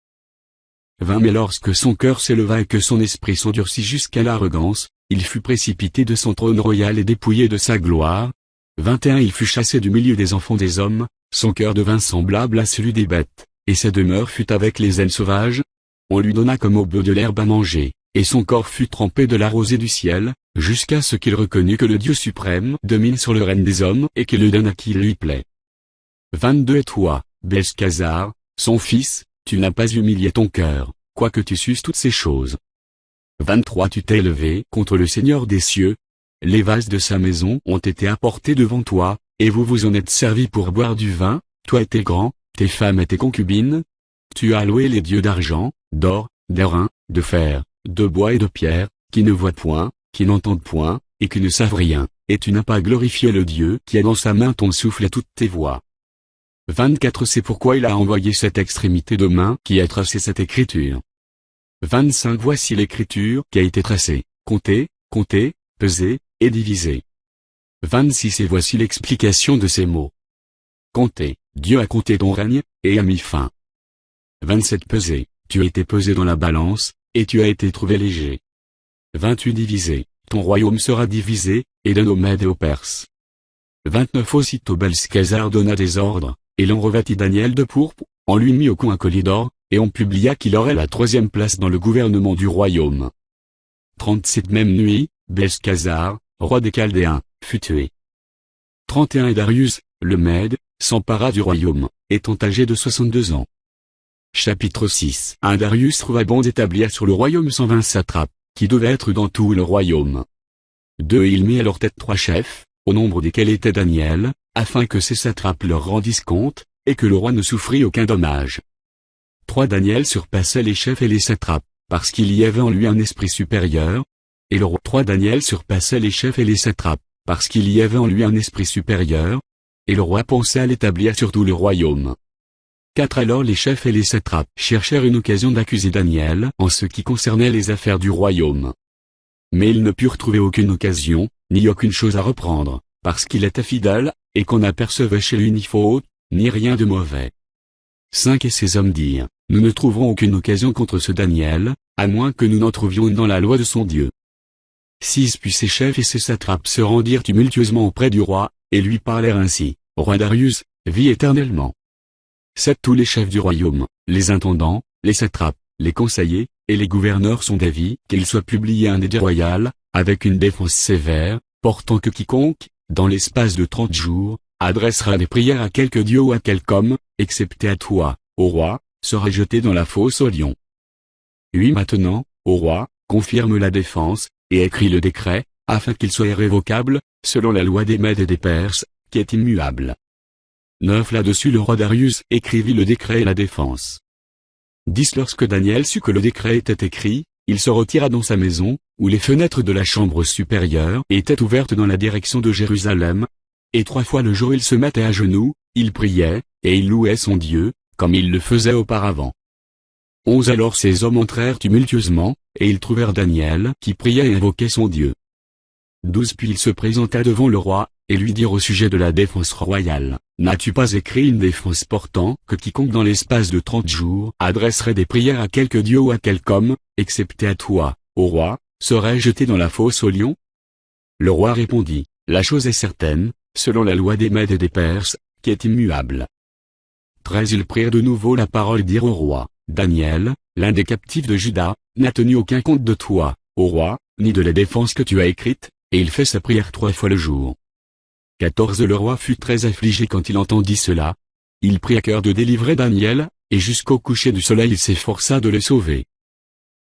20 Mais lorsque son cœur s'éleva et que son esprit s'endurcit jusqu'à l'arrogance, il fut précipité de son trône royal et dépouillé de sa gloire. 21 Il fut chassé du milieu des enfants des hommes, son cœur devint semblable à celui des bêtes, et sa demeure fut avec les ailes sauvages. On lui donna comme au bœuf de l'herbe à manger, et son corps fut trempé de la rosée du ciel, jusqu'à ce qu'il reconnût que le Dieu suprême domine sur le règne des hommes et qu'il le donne à qui il lui plaît. 22 Et toi, Beltshazzar, son fils, tu n'as pas humilié ton cœur, quoique tu susses toutes ces choses. 23 Tu t'es élevé contre le Seigneur des cieux. Les vases de sa maison ont été apportés devant toi, et vous vous en êtes servis pour boire du vin, toi et tes grands, tes femmes et tes concubines. Tu as loué les dieux d'argent, d'or, d'airain, de fer, de bois et de pierre, qui ne voient point, qui n'entendent point, et qui ne savent rien, et tu n'as pas glorifié le Dieu qui a dans sa main ton souffle et toutes tes voix. 24 C'est pourquoi il a envoyé cette extrémité de main qui a tracé cette écriture. 25 Voici l'écriture qui a été tracée, comptée, pesée, et divisée. 26 Et voici l'explication de ces mots. Comptez, Dieu a compté ton règne, et a mis fin. 27 Pesé, tu as été pesé dans la balance, et tu as été trouvé léger. 28 Divisé, ton royaume sera divisé, et donné aux Mèdes et aux Perses. 29 Aussitôt Beltshazzar donna des ordres, et l'on revêtit Daniel de pourpre, on lui mit au cou un collier d'or, et on publia qu'il aurait la 3e place dans le gouvernement du royaume. 37 Même nuit, Beltshazzar, roi des Chaldéens, fut tué. 31 Et Darius, le Mède, s'empara du royaume, étant âgé de 62 ans. Chapitre 6 Darius trouva bon d'établir sur le royaume 120 satrapes, qui devaient être dans tout le royaume. 2 Il mit à leur tête 3 chefs, au nombre desquels était Daniel, afin que ces satrapes leur rendissent compte, et que le roi ne souffrit aucun dommage. 3 Daniel surpassait les chefs et les satrapes, parce qu'il y avait en lui un esprit supérieur. Et le roi 3 Daniel surpassait les chefs et les satrapes, parce qu'il y avait en lui un esprit supérieur. Et le roi pensait à l'établir sur tout le royaume. 4 Alors les chefs et les satrapes cherchèrent une occasion d'accuser Daniel en ce qui concernait les affaires du royaume. Mais ils ne purent trouver aucune occasion, ni aucune chose à reprendre, parce qu'il était fidèle, et qu'on n'apercevait chez lui ni faute, ni rien de mauvais. 5 Et ces hommes dirent, nous ne trouverons aucune occasion contre ce Daniel, à moins que nous n'en trouvions dans la loi de son Dieu. 6 Puis ses chefs et ses satrapes se rendirent tumultueusement auprès du roi, et lui parlèrent ainsi, roi Darius, vis éternellement. 7 Tous les chefs du royaume, les intendants, les satrapes, les conseillers, et les gouverneurs sont d'avis qu'il soit publié un édit royal, avec une défense sévère, portant que quiconque, dans l'espace de 30 jours, adressera des prières à quelque dieu ou à quelque homme, excepté à toi, ô roi, serait jeté dans la fosse aux lions. 8. Maintenant, ô roi, confirme la défense, et écris le décret, afin qu'il soit irrévocable, selon la loi des Mèdes et des Perses, qui est immuable. 9. Là-dessus le roi Darius écrivit le décret et la défense. 10. Lorsque Daniel sut que le décret était écrit, il se retira dans sa maison, où les fenêtres de la chambre supérieure étaient ouvertes dans la direction de Jérusalem, et 3 fois le jour il se mettait à genoux, il priait, et il louait son Dieu, comme il le faisait auparavant. 11. Alors ces hommes entrèrent tumultueusement, et ils trouvèrent Daniel qui priait et invoquait son Dieu. 12. Puis il se présenta devant le roi, et lui dirent au sujet de la défense royale, « N'as-tu pas écrit une défense portant que quiconque dans l'espace de 30 jours adresserait des prières à quelque dieu ou à quelque homme, excepté à toi, ô roi, serait jeté dans la fosse aux lions ?» Le roi répondit, « La chose est certaine, selon la loi des Mèdes et des Perses, qui est immuable. » 13. Ils prirent de nouveau la parole et dirent au roi, « Daniel, l'un des captifs de Juda, n'a tenu aucun compte de toi, ô roi, ni de la défense que tu as écrite, et il fait sa prière 3 fois le jour. » 14. Le roi fut très affligé quand il entendit cela. Il prit à cœur de délivrer Daniel, et jusqu'au coucher du soleil il s'efforça de le sauver.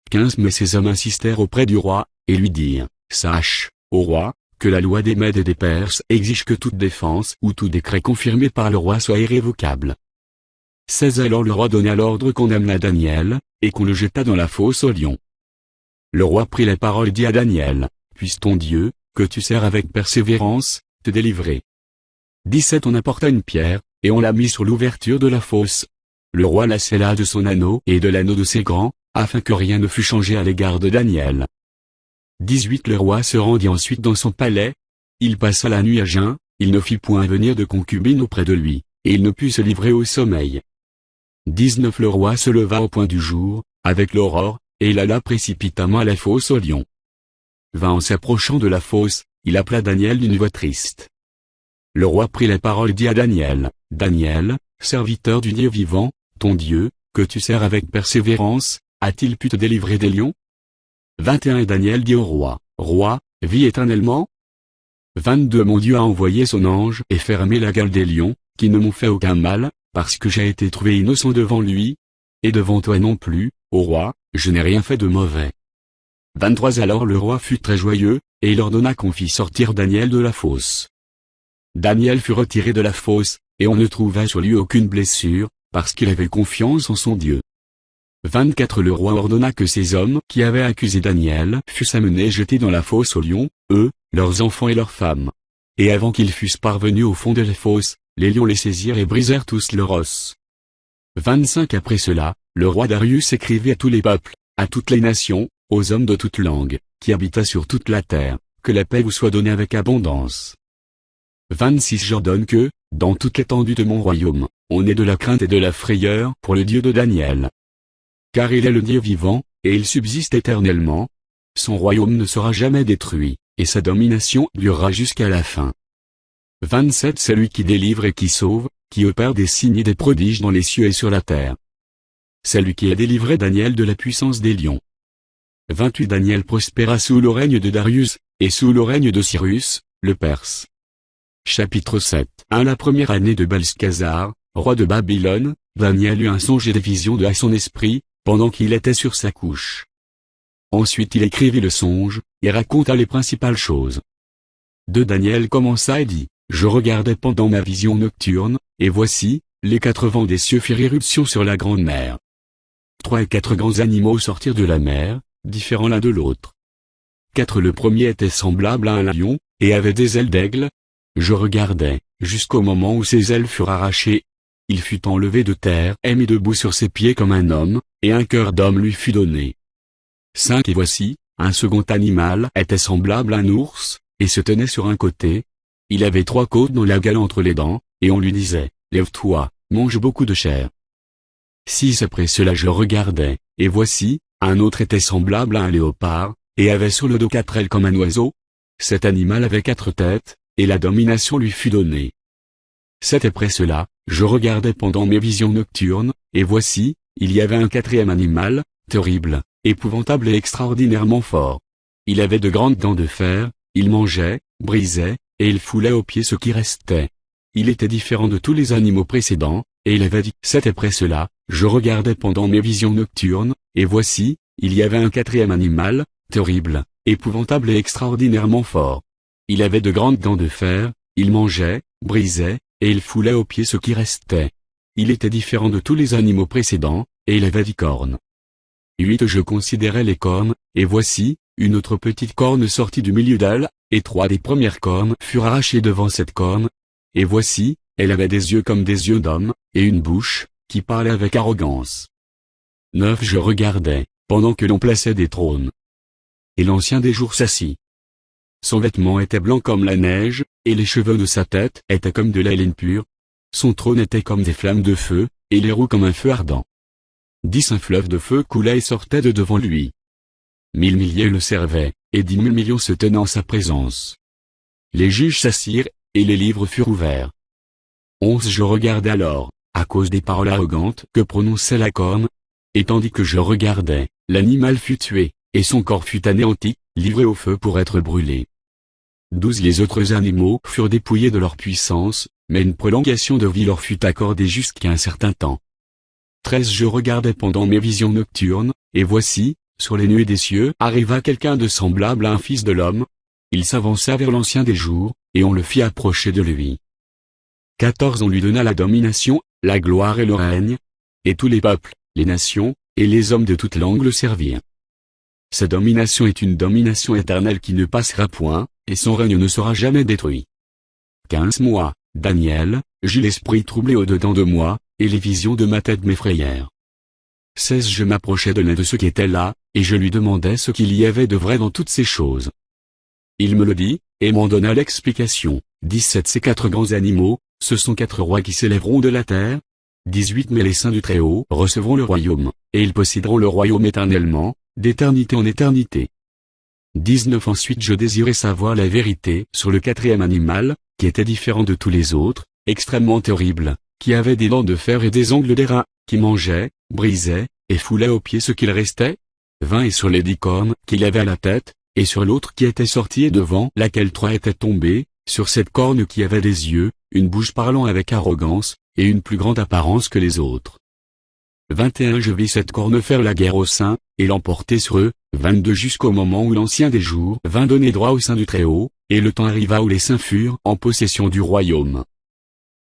15. Mais ces hommes insistèrent auprès du roi, et lui dirent, « Sache, ô roi, que la loi des Mèdes et des Perses exige que toute défense ou tout décret confirmé par le roi soit irrévocable. » 16. Alors le roi donna l'ordre qu'on amena Daniel, et qu'on le jeta dans la fosse aux lions. Le roi prit la parole et dit à Daniel, « Puisse ton Dieu, que tu sers avec persévérance, te délivrer. » 17. On apporta une pierre, et on la mit sur l'ouverture de la fosse. Le roi la scella de son anneau et de l'anneau de ses grands, afin que rien ne fût changé à l'égard de Daniel. 18. Le roi se rendit ensuite dans son palais. Il passa la nuit à jeun, il ne fit point venir de concubine auprès de lui, et il ne put se livrer au sommeil. 19. Le roi se leva au point du jour, avec l'aurore, et il alla précipitamment à la fosse aux lions. 20. En s'approchant de la fosse, il appela Daniel d'une voix triste. Le roi prit la parole et dit à Daniel, « Daniel, serviteur du Dieu vivant, ton Dieu, que tu sers avec persévérance, a-t-il pu te délivrer des lions ?» 21. Et Daniel dit au roi, « Roi, vis éternellement. » 22. Mon Dieu a envoyé son ange et fermé la gueule des lions, qui ne m'ont fait aucun mal, parce que j'ai été trouvé innocent devant lui, et devant toi non plus, ô roi, je n'ai rien fait de mauvais. 23. Alors le roi fut très joyeux, et il ordonna qu'on fît sortir Daniel de la fosse. Daniel fut retiré de la fosse, et on ne trouva sur lui aucune blessure, parce qu'il avait confiance en son Dieu. 24. Le roi ordonna que ces hommes qui avaient accusé Daniel fussent amenés et jetés dans la fosse aux lions, eux, leurs enfants et leurs femmes. Et avant qu'ils fussent parvenus au fond de la fosse, les lions les saisirent et brisèrent tous leurs os. 25. Après cela, le roi Darius écrivit à tous les peuples, à toutes les nations, aux hommes de toute langue, qui habitent sur toute la terre, que la paix vous soit donnée avec abondance. 26. J'ordonne que, dans toute l'étendue de mon royaume, on ait de la crainte et de la frayeur pour le Dieu de Daniel. Car il est le Dieu vivant, et il subsiste éternellement. Son royaume ne sera jamais détruit, et sa domination durera jusqu'à la fin. 27. C'est lui qui délivre et qui sauve, qui opère des signes et des prodiges dans les cieux et sur la terre. C'est lui qui a délivré Daniel de la puissance des lions. 28. Daniel prospéra sous le règne de Darius, et sous le règne de Cyrus, le Perse. Chapitre 7. La première année de Belshazar, roi de Babylone, Daniel eut un songe et des visions à son esprit, pendant qu'il était sur sa couche. Ensuite il écrivit le songe, et raconta les principales choses. 2. Daniel commença et dit, « Je regardais pendant ma vision nocturne, et voici, les 4 vents des cieux firent éruption sur la grande mer. 3 et 4 grands animaux sortirent de la mer, différents l'un de l'autre. 4. Le premier était semblable à un lion, et avait des ailes d'aigle. Je regardais, jusqu'au moment où ses ailes furent arrachées. Il fut enlevé de terre et mis debout sur ses pieds comme un homme, et un cœur d'homme lui fut donné. 5. Et voici, un second animal était semblable à un ours, et se tenait sur un côté. Il avait 3 côtes dans la gueule entre les dents, et on lui disait, « Lève-toi, mange beaucoup de chair. » 6. Après cela je regardais, et voici, un autre était semblable à un léopard, et avait sur le dos 4 ailes comme un oiseau. Cet animal avait 4 têtes, et la domination lui fut donnée. 7. Après cela, je regardais pendant mes visions nocturnes, et voici, il y avait un 4e animal, terrible, épouvantable et extraordinairement fort. Il avait de grandes dents de fer, il mangeait, brisait, et il foulait aux pieds ce qui restait. Il était différent de tous les animaux précédents, et il avait dit. 7 Après cela, je regardais pendant mes visions nocturnes, et voici, il y avait un quatrième animal, terrible, épouvantable et extraordinairement fort. Il avait de grandes dents de fer, il mangeait, brisait, et il foulait aux pieds ce qui restait. Il était différent de tous les animaux précédents, et il avait 10 cornes. 8 Je considérais les cornes, et voici, une autre petite corne sortit du milieu d'elle, et 3 des premières cornes furent arrachées devant cette corne. Et voici, elle avait des yeux comme des yeux d'homme, et une bouche, qui parlait avec arrogance. 9 Je regardais, pendant que l'on plaçait des trônes. Et l'ancien des jours s'assit. Son vêtement était blanc comme la neige, et les cheveux de sa tête étaient comme de la laine pure. Son trône était comme des flammes de feu, et les roues comme un feu ardent. 10 Un fleuve de feu coulait et sortait de devant lui. 1000 milliers le servaient, et 10 000 millions se tenaient en sa présence. Les juges s'assirent, et les livres furent ouverts. 11 Je regardais alors, à cause des paroles arrogantes que prononçait la corne, et tandis que je regardais, l'animal fut tué, et son corps fut anéanti, livré au feu pour être brûlé. 12 Les autres animaux furent dépouillés de leur puissance, mais une prolongation de vie leur fut accordée jusqu'à un certain temps. 13 Je regardais pendant mes visions nocturnes, et voici, sur les nuées des cieux arriva quelqu'un de semblable à un fils de l'homme. Il s'avança vers l'ancien des jours, et on le fit approcher de lui. 14 On lui donna la domination, la gloire et le règne, et tous les peuples, les nations, et les hommes de toute langue le servirent. Sa domination est une domination éternelle qui ne passera point, et son règne ne sera jamais détruit. 15 Moi, Daniel, j'eus l'esprit troublé au-dedans de moi, et les visions de ma tête m'effrayèrent. 16 Je m'approchai de l'un de ceux qui étaient là, et je lui demandai ce qu'il y avait de vrai dans toutes ces choses. Il me le dit, et m'en donna l'explication. 17 Ces 4 grands animaux, ce sont 4 rois qui s'élèveront de la terre. 18 Mais les saints du Très-Haut recevront le royaume, et ils posséderont le royaume éternellement, d'éternité en éternité. 19 Ensuite je désirais savoir la vérité sur le quatrième animal, qui était différent de tous les autres, extrêmement terrible, qui avait des dents de fer et des ongles d'airain, qui mangeait, brisait, et foulait aux pieds ce qu'il restait. 20 Et sur les 10 cornes qu'il avait à la tête, et sur l'autre qui était sortie et devant laquelle 3 étaient tombés, sur cette corne qui avait des yeux, une bouche parlant avec arrogance, et une plus grande apparence que les autres. 21 Je vis cette corne faire la guerre aux saints, et l'emporter sur eux. 22 Jusqu'au moment où l'ancien des jours vint donner droit au sein du Très-Haut, et le temps arriva où les saints furent en possession du royaume.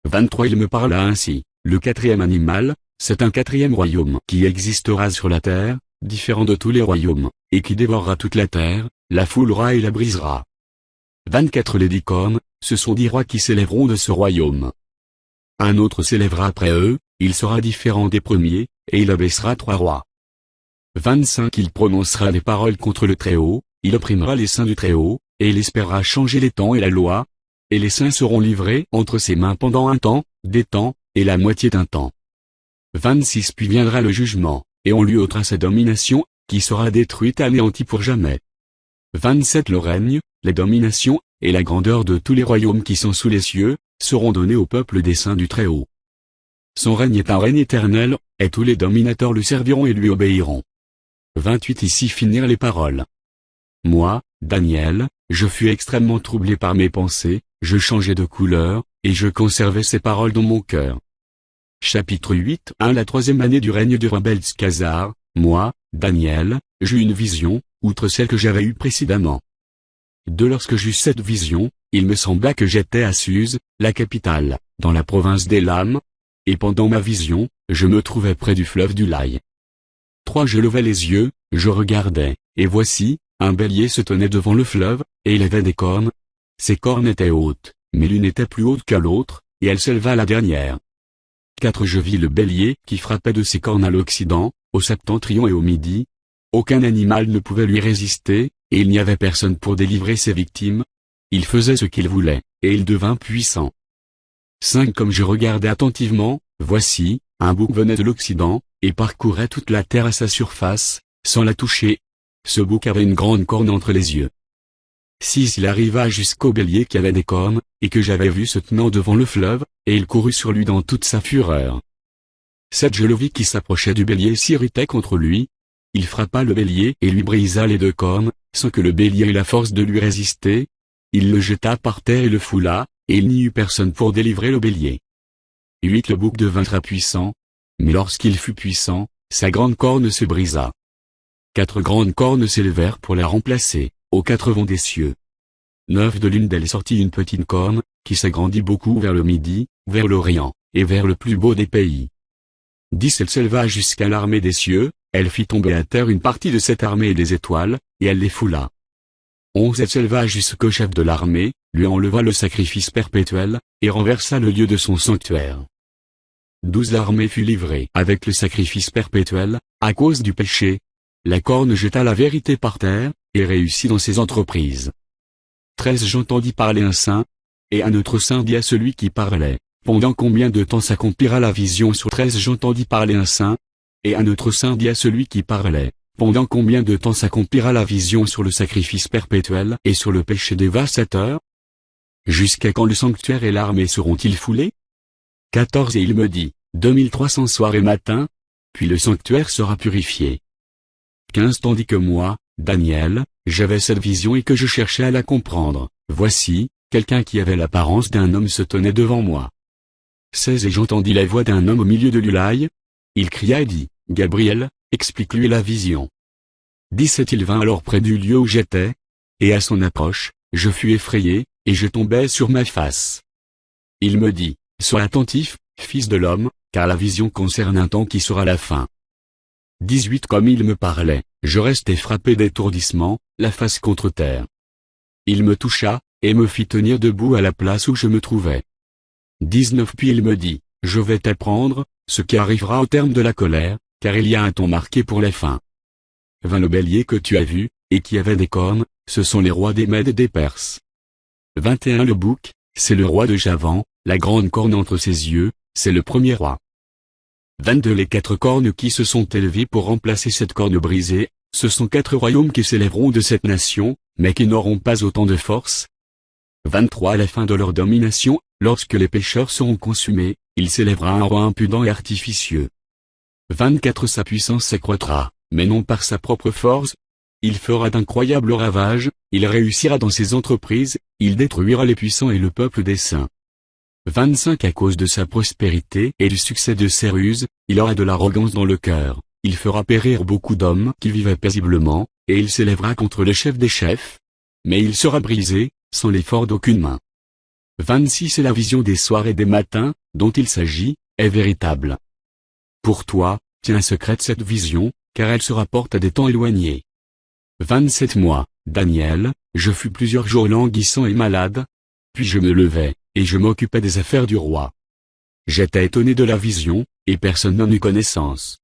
23 Il me parla ainsi, le quatrième animal, c'est un quatrième royaume qui existera sur la terre, différent de tous les royaumes, et qui dévorera toute la terre, la foulera et la brisera. 24 Les 10 cornes, ce sont 10 rois qui s'élèveront de ce royaume. Un autre s'élèvera après eux, il sera différent des premiers, et il abaissera 3 rois. 25 Il prononcera des paroles contre le Très-Haut, il opprimera les saints du Très-Haut, et il espérera changer les temps et la loi, et les saints seront livrés entre ses mains pendant un temps, des temps, et la moitié d'un temps. 26 Puis viendra le jugement, et on lui ôtera sa domination, qui sera détruite et anéantie pour jamais. 27 Le règne, la domination, et la grandeur de tous les royaumes qui sont sous les cieux, seront donnés au peuple des saints du Très-Haut. Son règne est un règne éternel, et tous les dominateurs le serviront et lui obéiront. 28 Ici finirent les paroles. Moi, Daniel, je fus extrêmement troublé par mes pensées, je changeai de couleur, et je conservai ces paroles dans mon cœur. Chapitre 8 La troisième année du règne du roi Beltshazzar, moi, Daniel, j'eus une vision, outre celle que j'avais eue précédemment. Lorsque j'eus cette vision, il me sembla que j'étais à Suse, la capitale, dans la province d'Élam, et pendant ma vision, je me trouvais près du fleuve du Laï. 3 Je levai les yeux, je regardais, et voici, un bélier se tenait devant le fleuve, et il avait des cornes. Ses cornes étaient hautes, mais l'une était plus haute que l'autre, et elle s'éleva la dernière. 4 Je vis le bélier qui frappait de ses cornes à l'Occident, au septentrion et au Midi. Aucun animal ne pouvait lui résister, et il n'y avait personne pour délivrer ses victimes. Il faisait ce qu'il voulait, et il devint puissant. 5 Comme je regardais attentivement, voici, un bouc venait de l'Occident, et parcourait toute la terre à sa surface, sans la toucher. Ce bouc avait une grande corne entre les yeux. 6 Il arriva jusqu'au bélier qui avait des cornes, et que j'avais vu se tenant devant le fleuve, et il courut sur lui dans toute sa fureur. 7 Je le vis qui s'approchait du bélier et s'irritait contre lui. Il frappa le bélier et lui brisa les 2 cornes, sans que le bélier eût la force de lui résister. Il le jeta par terre et le foula, et il n'y eut personne pour délivrer le bélier. 8 Le bouc devint puissant. Mais lorsqu'il fut puissant, sa grande corne se brisa. 4 grandes cornes s'élevèrent pour la remplacer, aux 4 vents des cieux. 9 De l'une d'elles sortit une petite corne, qui s'agrandit beaucoup vers le midi, vers l'orient, et vers le plus beau des pays. 10 Elle s'éleva jusqu'à l'armée des cieux, elle fit tomber à terre une partie de cette armée et des étoiles, et elle les foula. 11 Elle s'éleva jusqu'au chef de l'armée, lui enleva le sacrifice perpétuel, et renversa le lieu de son sanctuaire. 12 L'armée fut livrée avec le sacrifice perpétuel, à cause du péché. La corne jeta la vérité par terre, et réussit dans ses entreprises. 13 J'entendis parler un saint, et un autre saint dit à celui qui parlait, pendant combien de temps s'accomplira la vision sur 13 J'entendis parler un saint, et un autre saint dit à celui qui parlait, pendant combien de temps s'accomplira la vision sur le sacrifice perpétuel et sur le péché dévastateur? Jusqu'à quand le sanctuaire et l'armée seront-ils foulés? 14 Et il me dit, 2300 soir et matin, puis le sanctuaire sera purifié. 15 Tandis que moi, Daniel, j'avais cette vision et que je cherchais à la comprendre, voici, quelqu'un qui avait l'apparence d'un homme se tenait devant moi. 16 Et j'entendis la voix d'un homme au milieu de l'Ulaï. Il cria et dit, Gabriel, explique-lui la vision. 17 Il vint alors près du lieu où j'étais, et à son approche, je fus effrayé, et je tombai sur ma face. Il me dit, sois attentif, fils de l'homme, car la vision concerne un temps qui sera la fin. 18 Comme il me parlait, je restai frappé d'étourdissement, la face contre terre. Il me toucha, et me fit tenir debout à la place où je me trouvais. 19 Puis il me dit, je vais t'apprendre, ce qui arrivera au terme de la colère, car il y a un temps marqué pour la fin. 20 Le bélier que tu as vu, et qui avait des cornes, ce sont les rois des Mèdes et des Perses. 21 Le bouc, c'est le roi de Javan, la grande corne entre ses yeux, c'est le premier roi. 22 Les 4 cornes qui se sont élevées pour remplacer cette corne brisée, ce sont 4 royaumes qui s'élèveront de cette nation, mais qui n'auront pas autant de force. 23 À la fin de leur domination, lorsque les pécheurs seront consumés, il s'élèvera un roi impudent et artificieux. 24 Sa puissance s'accroîtra, mais non par sa propre force. Il fera d'incroyables ravages, il réussira dans ses entreprises, il détruira les puissants et le peuple des saints. 25 À cause de sa prospérité et du succès de ses ruses, il aura de l'arrogance dans le cœur, il fera périr beaucoup d'hommes qui vivaient paisiblement, et il s'élèvera contre le chef des chefs. Mais il sera brisé, sans l'effort d'aucune main. 26 Et la vision des soirs et des matins, dont il s'agit, est véritable. Pour toi, tiens secrète cette vision, car elle se rapporte à des temps éloignés. 27 Moi, Daniel, je fus plusieurs jours languissant et malade, puis je me levai, et je m'occupais des affaires du roi. J'étais étonné de la vision, et personne n'en eut connaissance.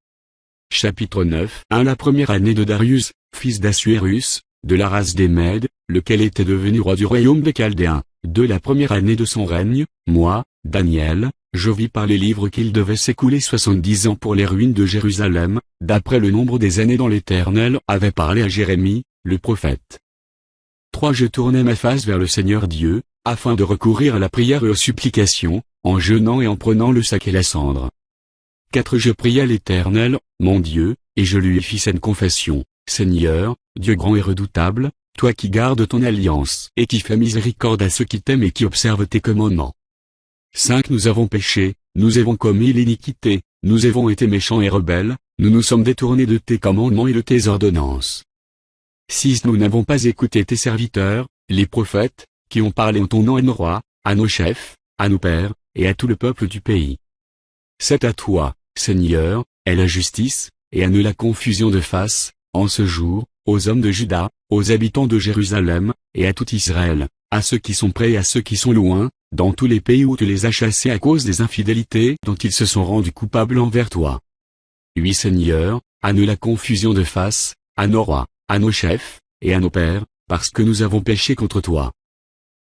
Chapitre 9 La première année de Darius, fils d'Assuérus, de la race des Mèdes, lequel était devenu roi du royaume des Chaldéens, de la première année de son règne, moi, Daniel, je vis par les livres qu'il devait s'écouler 70 ans pour les ruines de Jérusalem, d'après le nombre des années dont l'Éternel avait parlé à Jérémie, le prophète. 3 Je tournai ma face vers le Seigneur Dieu, afin de recourir à la prière et aux supplications, en jeûnant et en prenant le sac et la cendre. 4 Je priai l'Éternel, mon Dieu, et je lui fis cette confession, Seigneur, Dieu grand et redoutable, toi qui gardes ton alliance et qui fais miséricorde à ceux qui t'aiment et qui observent tes commandements. 5 Nous avons péché, nous avons commis l'iniquité, nous avons été méchants et rebelles, nous nous sommes détournés de tes commandements et de tes ordonnances. 6 Nous n'avons pas écouté tes serviteurs, les prophètes, qui ont parlé en ton nom à nos rois, à nos chefs, à nos pères, et à tout le peuple du pays. 7 À toi, Seigneur, est la justice, et à nous la confusion de face, en ce jour, aux hommes de Juda, aux habitants de Jérusalem, et à tout Israël, à ceux qui sont près et à ceux qui sont loin, dans tous les pays où tu les as chassés à cause des infidélités dont ils se sont rendus coupables envers toi. 8 Seigneur, à nous la confusion de face, à nos rois, à nos chefs, et à nos pères, parce que nous avons péché contre toi.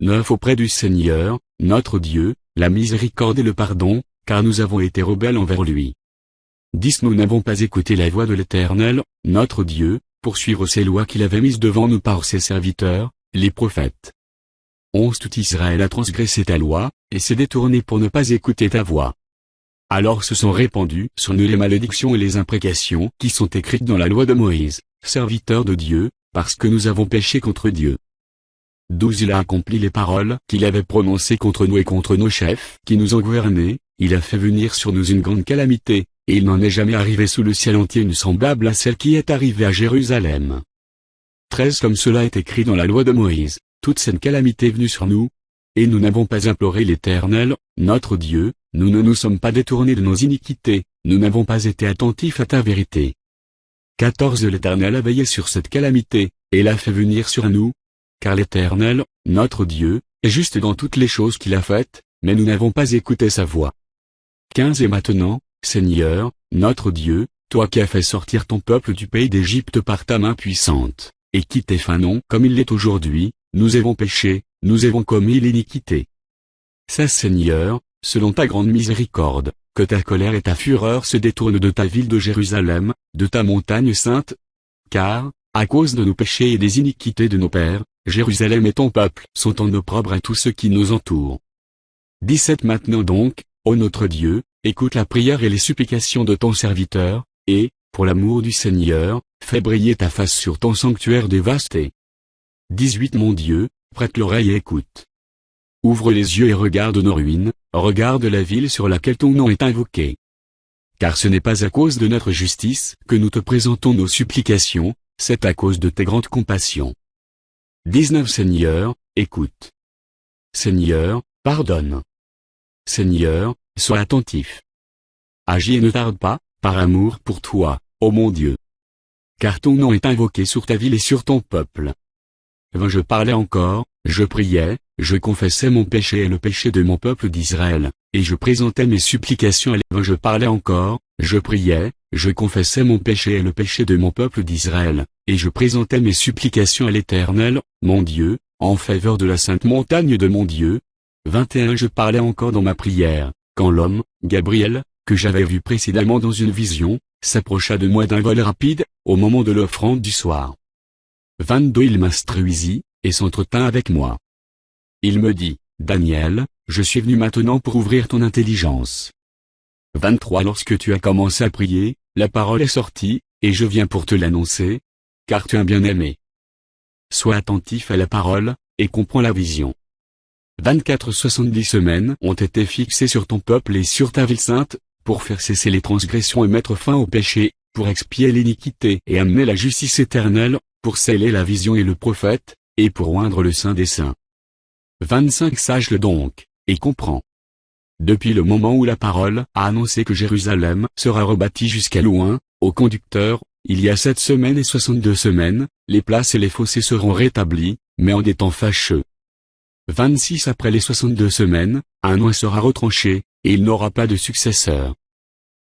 9 Auprès du Seigneur, notre Dieu, la miséricorde et le pardon, car nous avons été rebelles envers lui. 10 Nous n'avons pas écouté la voix de l'Éternel, notre Dieu, pour suivre ses lois qu'il avait mises devant nous par ses serviteurs, les prophètes. 11 Tout Israël a transgressé ta loi, et s'est détourné pour ne pas écouter ta voix. Alors se sont répandues sur nous les malédictions et les imprécations qui sont écrites dans la loi de Moïse, serviteur de Dieu, parce que nous avons péché contre Dieu. 12 Il a accompli les paroles qu'il avait prononcées contre nous et contre nos chefs qui nous ont gouvernés, il a fait venir sur nous une grande calamité, et il n'en est jamais arrivé sous le ciel entier une semblable à celle qui est arrivée à Jérusalem. 13 Comme cela est écrit dans la loi de Moïse, toute cette calamité est venue sur nous, et nous n'avons pas imploré l'Éternel, notre Dieu, nous ne nous sommes pas détournés de nos iniquités, nous n'avons pas été attentifs à ta vérité. 14 L'Éternel a veillé sur cette calamité, et l'a fait venir sur nous, car l'Éternel, notre Dieu, est juste dans toutes les choses qu'il a faites, mais nous n'avons pas écouté sa voix. 15 Et maintenant, Seigneur, notre Dieu, toi qui as fait sortir ton peuple du pays d'Égypte par ta main puissante, et qui t'est fin nom comme il l'est aujourd'hui, nous avons péché, nous avons commis l'iniquité. 16 Seigneur, selon ta grande miséricorde, que ta colère et ta fureur se détournent de ta ville de Jérusalem, de ta montagne sainte, car, à cause de nos péchés et des iniquités de nos pères, Jérusalem et ton peuple sont en opprobre à tous ceux qui nous entourent. 17 Maintenant donc, ô notre Dieu, écoute la prière et les supplications de ton serviteur, et, pour l'amour du Seigneur, fais briller ta face sur ton sanctuaire dévasté. 18 Mon Dieu, prête l'oreille et écoute. Ouvre les yeux et regarde nos ruines, regarde la ville sur laquelle ton nom est invoqué. Car ce n'est pas à cause de notre justice que nous te présentons nos supplications, c'est à cause de tes grandes compassions. 19 Seigneur, écoute. Seigneur, pardonne. Seigneur, sois attentif. Agis et ne tarde pas, par amour pour toi, ô mon Dieu. Car ton nom est invoqué sur ta ville et sur ton peuple. Je parlais encore, je priais, je confessais mon péché et le péché de mon peuple d'Israël, et je présentais mes supplications à l'Éternel. Je parlais encore, je priais, je confessais mon péché et le péché de mon peuple d'Israël, et je présentais mes supplications à l'Éternel, mon Dieu, en faveur de la sainte montagne de mon Dieu. 21 Je parlais encore dans ma prière, quand l'homme, Gabriel, que j'avais vu précédemment dans une vision, s'approcha de moi d'un vol rapide, au moment de l'offrande du soir. 22 Il m'instruisit, et s'entretint avec moi. Il me dit, Daniel, je suis venu maintenant pour ouvrir ton intelligence. 23 Lorsque tu as commencé à prier, la parole est sortie, et je viens pour te l'annoncer, car tu es un bien-aimé. Sois attentif à la parole, et comprends la vision. 24 70 semaines ont été fixées sur ton peuple et sur ta ville sainte, pour faire cesser les transgressions et mettre fin au péché, pour expier l'iniquité et amener la justice éternelle, pour sceller la vision et le prophète, et pour oindre le Saint des Saints. 25 Sache-le donc, et comprends. Depuis le moment où la parole a annoncé que Jérusalem sera rebâtie jusqu'à loin, au conducteur, il y a 7 semaines et 62 semaines, les places et les fossés seront rétablis, mais en des temps fâcheux. 26 Après les 62 semaines, un oint sera retranché, et il n'aura pas de successeur.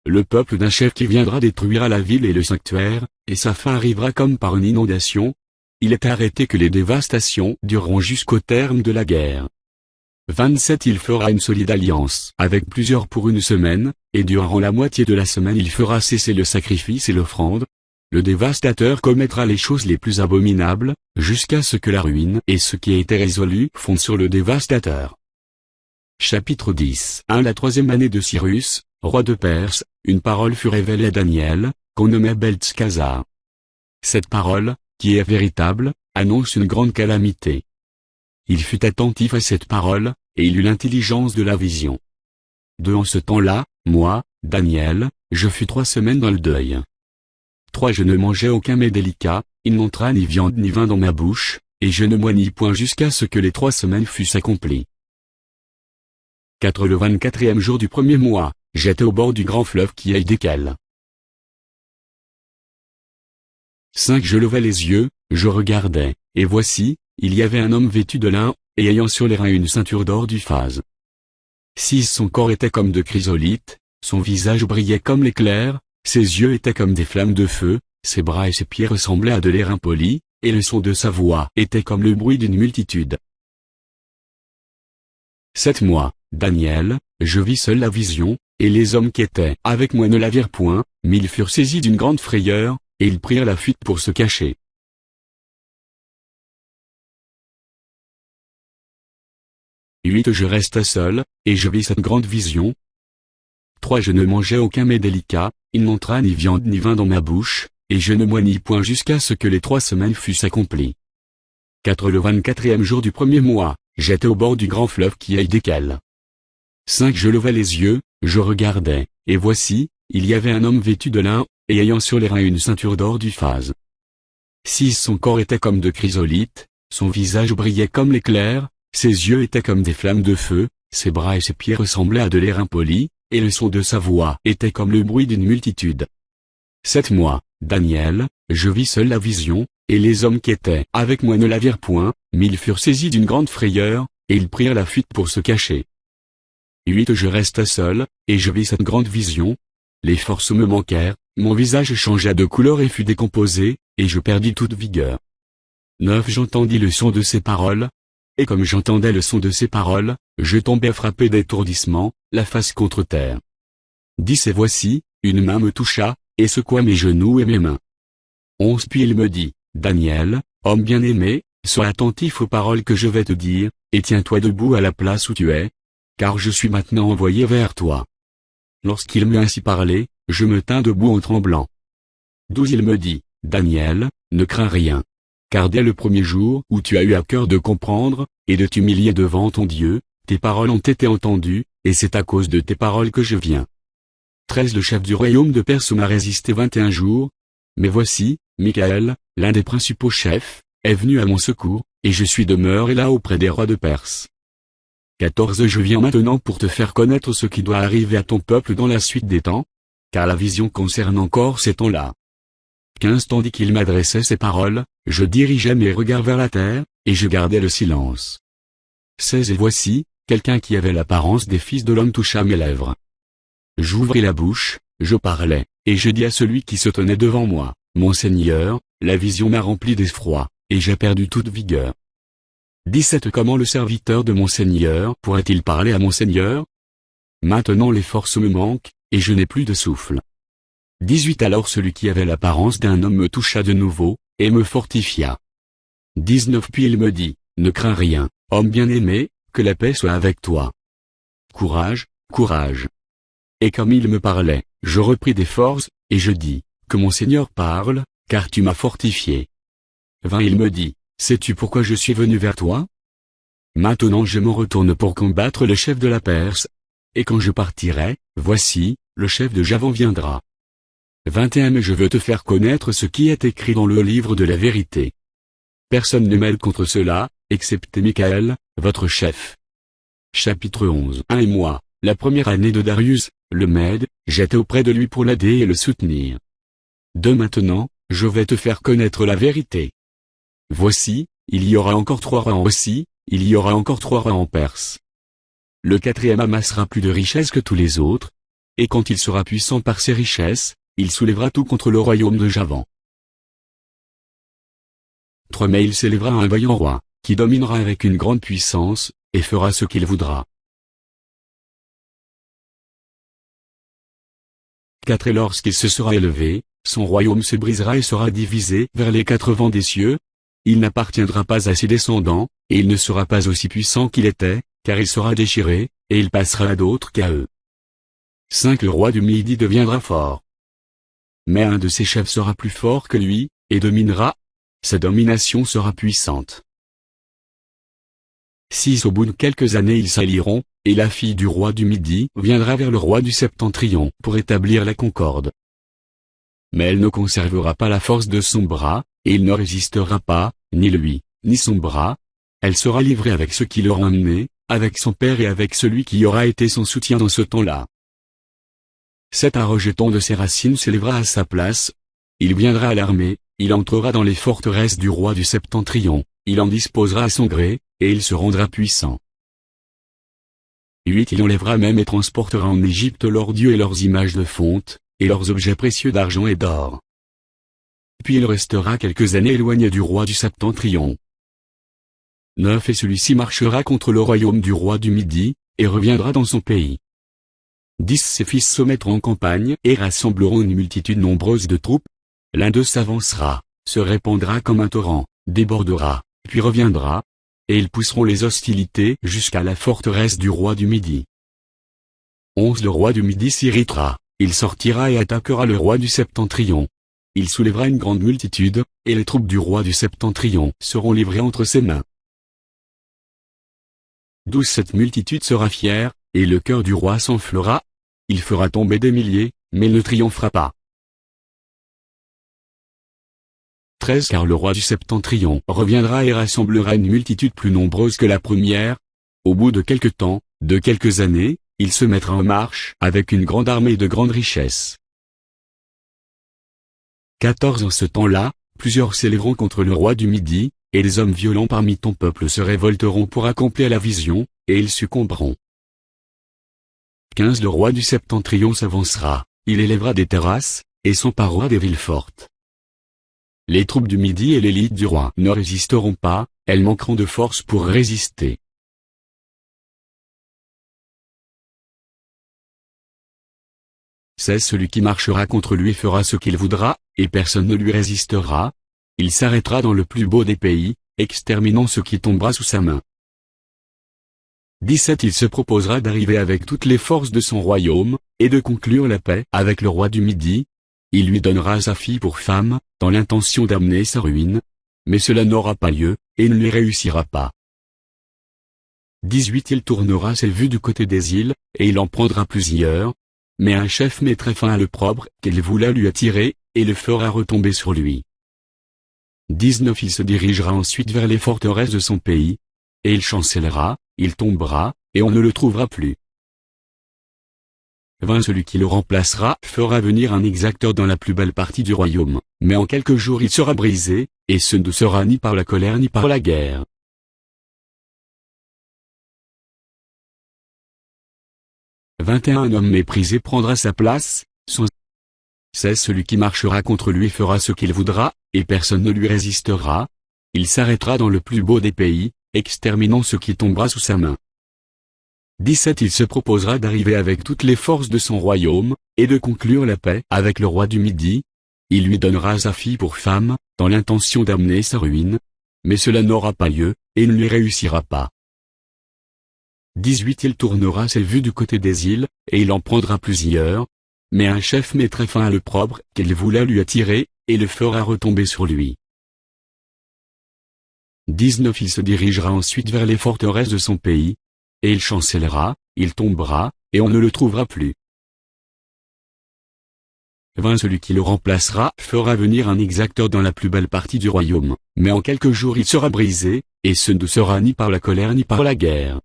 Le peuple d'un chef qui viendra détruira la ville et le sanctuaire, et sa fin arrivera comme par une inondation. Il est arrêté que les dévastations dureront jusqu'au terme de la guerre. 27 Il fera une solide alliance avec plusieurs pour une semaine, et durant la moitié de la semaine il fera cesser le sacrifice et l'offrande. Le dévastateur commettra les choses les plus abominables, jusqu'à ce que la ruine et ce qui a été résolu fondent sur le dévastateur. Chapitre 10 La troisième année de Cyrus, roi de Perse, une parole fut révélée à Daniel, qu'on nommait Beltshazzar. Cette parole, qui est véritable, annonce une grande calamité. Il fut attentif à cette parole, et il eut l'intelligence de la vision. En ce temps-là, moi, Daniel, je fus 3 semaines dans le deuil. 3 Je ne mangeais aucun mets délicat, il n'entra ni viande ni vin dans ma bouche, et je ne bois ni point jusqu'à ce que les 3 semaines fussent accomplies. 4 Le 24e jour du premier mois, j'étais au bord du grand fleuve qui est Dékel. 5 Je levai les yeux, je regardais, et voici, il y avait un homme vêtu de lin, et ayant sur les reins une ceinture d'or d'Uphaz. 6 Son corps était comme de chrysolite, son visage brillait comme l'éclair, ses yeux étaient comme des flammes de feu, ses bras et ses pieds ressemblaient à de l'airain poli, et le son de sa voix était comme le bruit d'une multitude. 7 Moi, Daniel, je vis seul la vision, et les hommes qui étaient avec moi ne la virent point, mais ils furent saisis d'une grande frayeur, et ils prirent la fuite pour se cacher. 8 Je restai seul, et je vis cette grande vision. 3 Je ne mangeais aucun mets délicat, il n'entra ni viande ni vin dans ma bouche, et je ne bois ni point jusqu'à ce que les 3 semaines fussent accomplies. 4 Le 24e jour du premier mois, j'étais au bord du grand fleuve qui est Dékel. 5 Je levai les yeux, je regardai, et voici, il y avait un homme vêtu de lin, et ayant sur les reins une ceinture d'or du phase. 6 Son corps était comme de chrysolite, son visage brillait comme l'éclair, ses yeux étaient comme des flammes de feu, ses bras et ses pieds ressemblaient à de l'airain poli, et le son de sa voix était comme le bruit d'une multitude. 7 Moi, Daniel, je vis seul la vision, et les hommes qui étaient avec moi ne la virent point, mais ils furent saisis d'une grande frayeur, et ils prirent la fuite pour se cacher. 8 Je restai seul, et je vis cette grande vision. Les forces me manquèrent, mon visage changea de couleur et fut décomposé, et je perdis toute vigueur. 9 J'entendis le son de ces paroles, et comme j'entendais le son de ces paroles, je tombai frappé d'étourdissement, la face contre terre. 10 Et voici, une main me toucha, et secoua mes genoux et mes mains. 11 Puis il me dit, Daniel, homme bien-aimé, sois attentif aux paroles que je vais te dire, et tiens-toi debout à la place où tu es, car je suis maintenant envoyé vers toi. Lorsqu'il m'eut ainsi parlé, je me tins debout en tremblant. 12 Il me dit, Daniel, ne crains rien. Car dès le premier jour où tu as eu à cœur de comprendre, et de t'humilier devant ton Dieu, tes paroles ont été entendues, et c'est à cause de tes paroles que je viens. 13 Le chef du royaume de Perse m'a résisté 21 jours, mais voici, Michaël, l'un des principaux chefs, est venu à mon secours, et je suis demeuré là auprès des rois de Perse. 14 Je viens maintenant pour te faire connaître ce qui doit arriver à ton peuple dans la suite des temps, car la vision concerne encore ces temps-là. 15 Tandis qu'il m'adressait ces paroles, je dirigeais mes regards vers la terre, et je gardais le silence. 16 Et voici, quelqu'un qui avait l'apparence des fils de l'homme toucha mes lèvres. J'ouvris la bouche, je parlais, et je dis à celui qui se tenait devant moi, Mon Seigneur, la vision m'a rempli d'effroi, et j'ai perdu toute vigueur. 17 Comment le serviteur de mon Seigneur pourrait-il parler à mon Seigneur? Maintenant les forces me manquent, et je n'ai plus de souffle. 18 Alors celui qui avait l'apparence d'un homme me toucha de nouveau, et me fortifia. 19 Puis il me dit, Ne crains rien, homme bien-aimé, que la paix soit avec toi. Courage, courage. Et comme il me parlait, je repris des forces, et je dis, Que mon Seigneur parle, car tu m'as fortifié. 20 Il me dit, Sais-tu pourquoi je suis venu vers toi? Maintenant je m'en retourne pour combattre le chef de la Perse, et quand je partirai, voici, le chef de Javan viendra. 21 Mais je veux te faire connaître ce qui est écrit dans le livre de la vérité. Personne ne mêle contre cela, excepté Michaël, votre chef. Chapitre 11 1 Et moi, la première année de Darius, le Mède, j'étais auprès de lui pour l'aider et le soutenir. 2 Maintenant, je vais te faire connaître la vérité. Voici, il y aura encore 3 rois en Russie, il y aura encore 3 rois en Perse. Le 4e amassera plus de richesses que tous les autres, et quand il sera puissant par ses richesses, il soulèvera tout contre le royaume de Javan. 3 Mais il s'élèvera un vaillant roi, qui dominera avec une grande puissance, et fera ce qu'il voudra. 4 Et lorsqu'il se sera élevé, son royaume se brisera et sera divisé vers les 4 vents des cieux. Il n'appartiendra pas à ses descendants, et il ne sera pas aussi puissant qu'il était, car il sera déchiré, et il passera à d'autres qu'à eux. 5 Le roi du Midi deviendra fort. Mais un de ses chefs sera plus fort que lui, et dominera. Sa domination sera puissante. 6 Au bout de quelques années ils s'allieront, et la fille du roi du Midi viendra vers le roi du Septentrion pour établir la concorde. Mais elle ne conservera pas la force de son bras, et il ne résistera pas, ni lui, ni son bras. Elle sera livrée avec ceux qui l'auront amenée, avec son père et avec celui qui aura été son soutien dans ce temps-là. 7 Un rejeton de ses racines s'élèvera à sa place. Il viendra à l'armée, il entrera dans les forteresses du roi du Septentrion, il en disposera à son gré, et il se rendra puissant. 8 Il enlèvera même et transportera en Égypte leurs dieux et leurs images de fonte, et leurs objets précieux d'argent et d'or. Puis il restera quelques années éloigné du roi du Septentrion. 9 Et celui-ci marchera contre le royaume du roi du Midi, et reviendra dans son pays. 10 Ses fils se mettront en campagne et rassembleront une multitude nombreuse de troupes. L'un d'eux s'avancera, se répandra comme un torrent, débordera, puis reviendra, et ils pousseront les hostilités jusqu'à la forteresse du roi du Midi. 11 Le roi du Midi s'irritera, il sortira et attaquera le roi du Septentrion. il soulèvera une grande multitude, et les troupes du roi du Septentrion seront livrées entre ses mains. 12 Cette multitude sera fière, et le cœur du roi s'enflera. Il fera tomber des milliers, mais il ne triomphera pas. 13 Car le roi du Septentrion reviendra et rassemblera une multitude plus nombreuse que la première. Au bout de quelque temps, de quelques années, il se mettra en marche avec une grande armée et de grandes richesses. 14 En ce temps-là, plusieurs s'élèveront contre le roi du Midi, et des hommes violents parmi ton peuple se révolteront pour accomplir la vision, et ils succomberont. 15 Le roi du Septentrion s'avancera, il élèvera des terrasses, et s'emparera des villes fortes. Les troupes du Midi et l'élite du roi ne résisteront pas, elles manqueront de force pour résister. 16 Celui qui marchera contre lui fera ce qu'il voudra, et personne ne lui résistera. Il s'arrêtera dans le plus beau des pays, exterminant ce qui tombera sous sa main. 17 Il se proposera d'arriver avec toutes les forces de son royaume, et de conclure la paix avec le roi du Midi. Il lui donnera sa fille pour femme, dans l'intention d'amener sa ruine. Mais cela n'aura pas lieu, et ne lui réussira pas. 18 Il tournera ses vues du côté des îles, et il en prendra plusieurs. Mais un chef mettrait fin à l'opprobre qu'il voulait lui attirer, et le fera retomber sur lui. 19 Il se dirigera ensuite vers les forteresses de son pays. Et il chancellera, il tombera, et on ne le trouvera plus. 20 Celui qui le remplacera fera venir un exacteur dans la plus belle partie du royaume, mais en quelques jours il sera brisé, et ce ne sera ni par la colère ni par la guerre. 21 Un homme méprisé prendra sa place, son 16 Celui qui marchera contre lui fera ce qu'il voudra, et personne ne lui résistera. Il s'arrêtera dans le plus beau des pays, exterminant ce qui tombera sous sa main. 17 Il se proposera d'arriver avec toutes les forces de son royaume, et de conclure la paix avec le roi du Midi. Il lui donnera sa fille pour femme, dans l'intention d'amener sa ruine. Mais cela n'aura pas lieu, et ne lui réussira pas. 18 Il tournera ses vues du côté des îles, et il en prendra plusieurs. Mais un chef mettrait fin à l'opprobre qu'il voulait lui attirer, et le fera retomber sur lui. 19 Il se dirigera ensuite vers les forteresses de son pays. Et il chancellera, il tombera, et on ne le trouvera plus. 20 Celui qui le remplacera fera venir un exacteur dans la plus belle partie du royaume, mais en quelques jours il sera brisé, et ce ne sera ni par la colère ni par la guerre.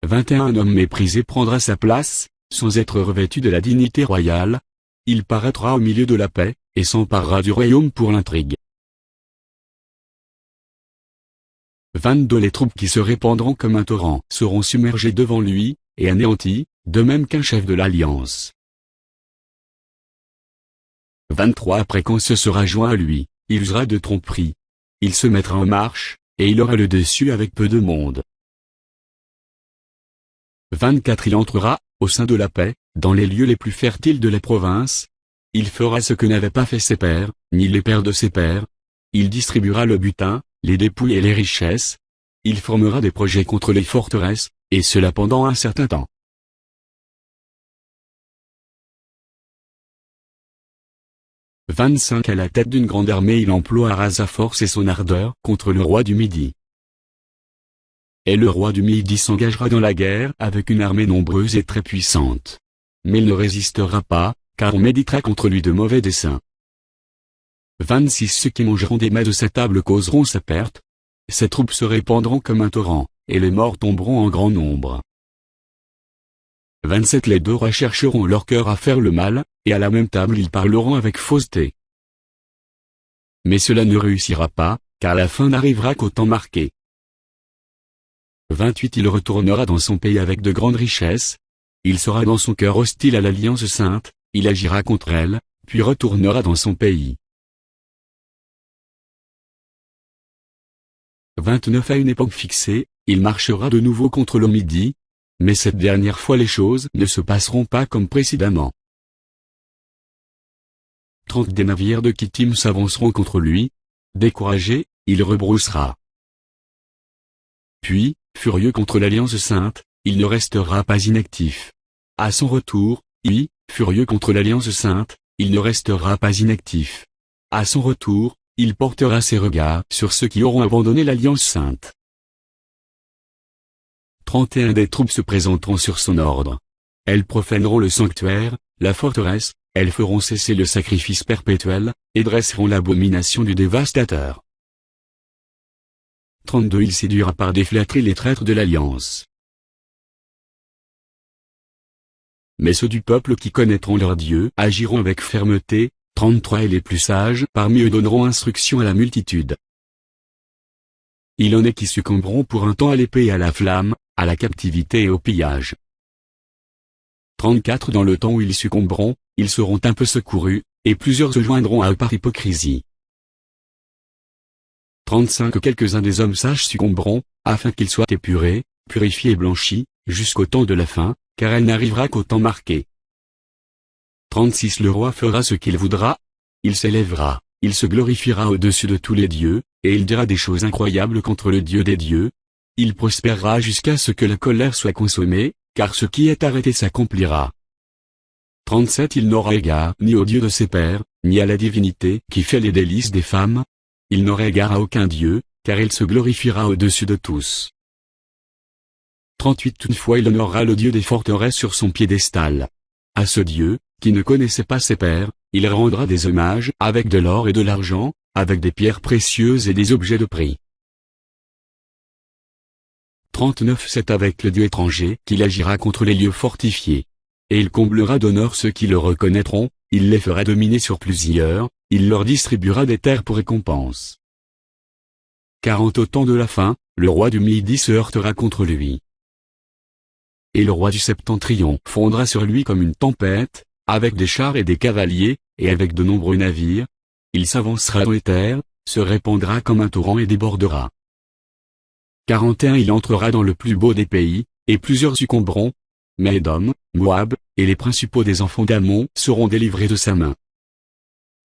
21 Un homme méprisé prendra sa place, sans être revêtu de la dignité royale. Il paraîtra au milieu de la paix, et s'emparera du royaume pour l'intrigue. 22 Les troupes qui se répandront comme un torrent seront submergées devant lui, et anéanties, de même qu'un chef de l'alliance. 23 Après qu'on se sera joint à lui, il usera de tromperie. Il se mettra en marche, et il aura le dessus avec peu de monde. 24 Il entrera, au sein de la paix, dans les lieux les plus fertiles de la province. Il fera ce que n'avaient pas fait ses pères, ni les pères de ses pères. Il distribuera le butin, les dépouilles et les richesses. Il formera des projets contre les forteresses, et cela pendant un certain temps. 25 À la tête d'une grande armée il emploiera sa force et son ardeur contre le roi du Midi. Et le roi du Midi s'engagera dans la guerre avec une armée nombreuse et très puissante. Mais il ne résistera pas, car on méditera contre lui de mauvais desseins. 26 Ceux qui mangeront des mets de sa table causeront sa perte. Ses troupes se répandront comme un torrent, et les morts tomberont en grand nombre. 27 Les deux rois chercheront leur cœur à faire le mal, et à la même table ils parleront avec fausseté. Mais cela ne réussira pas, car la fin n'arrivera qu'au temps marqué. 28 Il retournera dans son pays avec de grandes richesses. Il sera dans son cœur hostile à l'Alliance sainte, il agira contre elle, puis retournera dans son pays. 29 À une époque fixée, il marchera de nouveau contre le Midi. Mais cette dernière fois les choses ne se passeront pas comme précédemment. 30 Des navires de Kittim s'avanceront contre lui. Découragé, il rebroussera. Puis, furieux contre l'Alliance sainte, il ne restera pas inactif. À son retour, furieux contre l'Alliance sainte, il ne restera pas inactif. À son retour, il portera ses regards sur ceux qui auront abandonné l'Alliance sainte. 31 des troupes se présenteront sur son ordre. Elles profèneront le sanctuaire, la forteresse, elles feront cesser le sacrifice perpétuel, et dresseront l'abomination du dévastateur. 32 Il séduira par des flatteries les traîtres de l'Alliance. Mais ceux du peuple qui connaîtront leur Dieu agiront avec fermeté. 33 Et les plus sages parmi eux donneront instruction à la multitude. Il en est qui succomberont pour un temps à l'épée et à la flamme, à la captivité et au pillage. 34 Dans le temps où ils succomberont, ils seront un peu secourus, et plusieurs se joindront à eux par hypocrisie. 35 Quelques-uns des hommes sages succomberont, afin qu'ils soient épurés, purifiés et blanchis, jusqu'au temps de la fin, car elle n'arrivera qu'au temps marqué. 36 Le roi fera ce qu'il voudra. Il s'élèvera, il se glorifiera au-dessus de tous les dieux, et il dira des choses incroyables contre le Dieu des dieux. Il prospérera jusqu'à ce que la colère soit consommée, car ce qui est arrêté s'accomplira. 37 Il n'aura égard ni au Dieu de ses pères, ni à la divinité qui fait les délices des femmes. Il n'aura égard à aucun Dieu, car il se glorifiera au-dessus de tous. 38 Toutefois il honorera le Dieu des forteresses sur son piédestal. À ce Dieu, qui ne connaissait pas ses pères, il rendra des hommages avec de l'or et de l'argent, avec des pierres précieuses et des objets de prix. 39 C'est avec le Dieu étranger qu'il agira contre les lieux fortifiés. Et il comblera d'honneur ceux qui le reconnaîtront, il les fera dominer sur plusieurs, il leur distribuera des terres pour récompense. 40 Au temps de la fin, le roi du Midi se heurtera contre lui. Et le roi du Septentrion fondra sur lui comme une tempête, avec des chars et des cavaliers, et avec de nombreux navires. Il s'avancera dans les terres, se répandra comme un torrent et débordera. 41 Il entrera dans le plus beau des pays, et plusieurs succomberont. Mais Édom, Moab, et les principaux des enfants d'Ammon seront délivrés de sa main.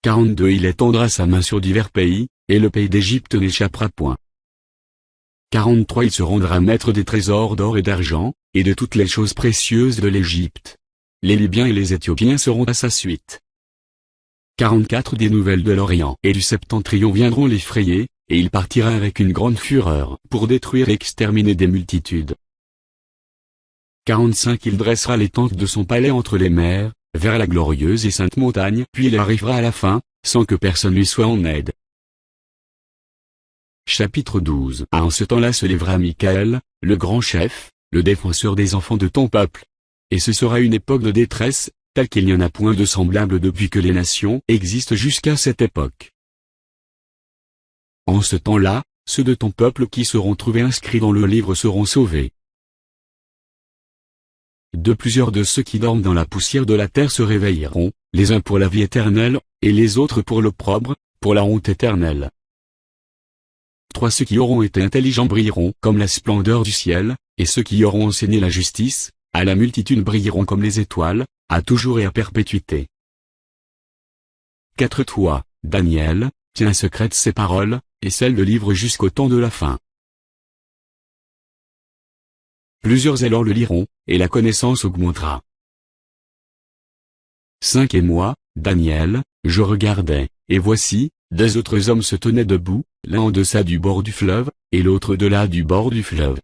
42 Il étendra sa main sur divers pays, et le pays d'Égypte n'échappera point. 43 Il se rendra maître des trésors d'or et d'argent, et de toutes les choses précieuses de l'Égypte. Les Libyens et les Éthiopiens seront à sa suite. 44 Des nouvelles de l'Orient et du Septentrion viendront l'effrayer, et il partira avec une grande fureur pour détruire et exterminer des multitudes. 45 Il dressera les tentes de son palais entre les mers, vers la glorieuse et sainte montagne, puis il arrivera à la fin, sans que personne lui soit en aide. Chapitre 12 En ce temps-là se lèvera Michaël, le grand chef, le défenseur des enfants de ton peuple. Et ce sera une époque de détresse, telle qu'il n'y en a point de semblable depuis que les nations existent jusqu'à cette époque. En ce temps-là, ceux de ton peuple qui seront trouvés inscrits dans le livre seront sauvés. De plusieurs de ceux qui dorment dans la poussière de la terre se réveilleront, les uns pour la vie éternelle, et les autres pour l'opprobre, pour la honte éternelle. 3 Ceux qui auront été intelligents brilleront comme la splendeur du ciel, et ceux qui auront enseigné la justice, à la multitude brilleront comme les étoiles, à toujours et à perpétuité. 4 Toi, Daniel, tiens secrètes ces paroles, et celles de livre jusqu'au temps de la fin. Plusieurs alors le liront, et la connaissance augmentera. 5 Et moi, Daniel, je regardais, et voici, 2 autres hommes se tenaient debout, l'un en deçà du bord du fleuve, et l'autre au-delà du bord du fleuve.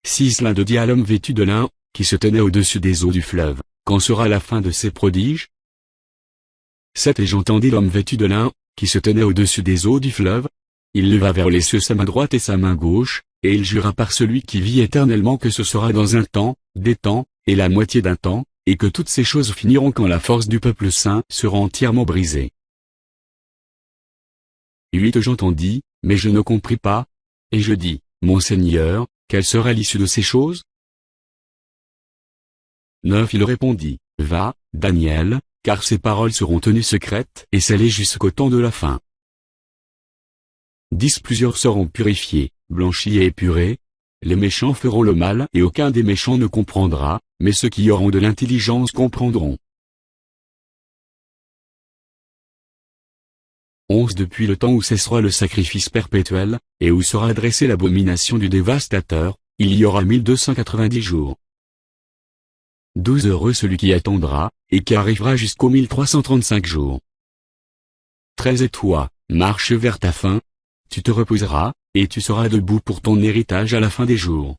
6 L'un de dit à l'homme vêtu de lin, qui se tenait au-dessus des eaux du fleuve, quand sera la fin de ces prodiges? 7 Et j'entendis l'homme vêtu de lin, qui se tenait au-dessus des eaux du fleuve. Il leva vers les cieux sa main droite et sa main gauche, et il jura par celui qui vit éternellement que ce sera dans un temps, des temps, et la moitié d'un temps, et que toutes ces choses finiront quand la force du peuple saint sera entièrement brisée. 8 J'entendis, mais je ne compris pas, et je dis, mon Seigneur, quelle sera l'issue de ces choses? 9 Il répondit, va, Daniel, car ces paroles seront tenues secrètes et scellées jusqu'au temps de la fin. 10 Plusieurs seront purifiés, blanchis et épurés. Les méchants feront le mal et aucun des méchants ne comprendra, mais ceux qui auront de l'intelligence comprendront. 11 Depuis le temps où cessera le sacrifice perpétuel, et où sera adressée l'abomination du dévastateur, il y aura 1290 jours. 12 heureux celui qui attendra, et qui arrivera jusqu'aux 1335 jours. 13 Et toi, marche vers ta fin. Tu te reposeras, et tu seras debout pour ton héritage à la fin des jours.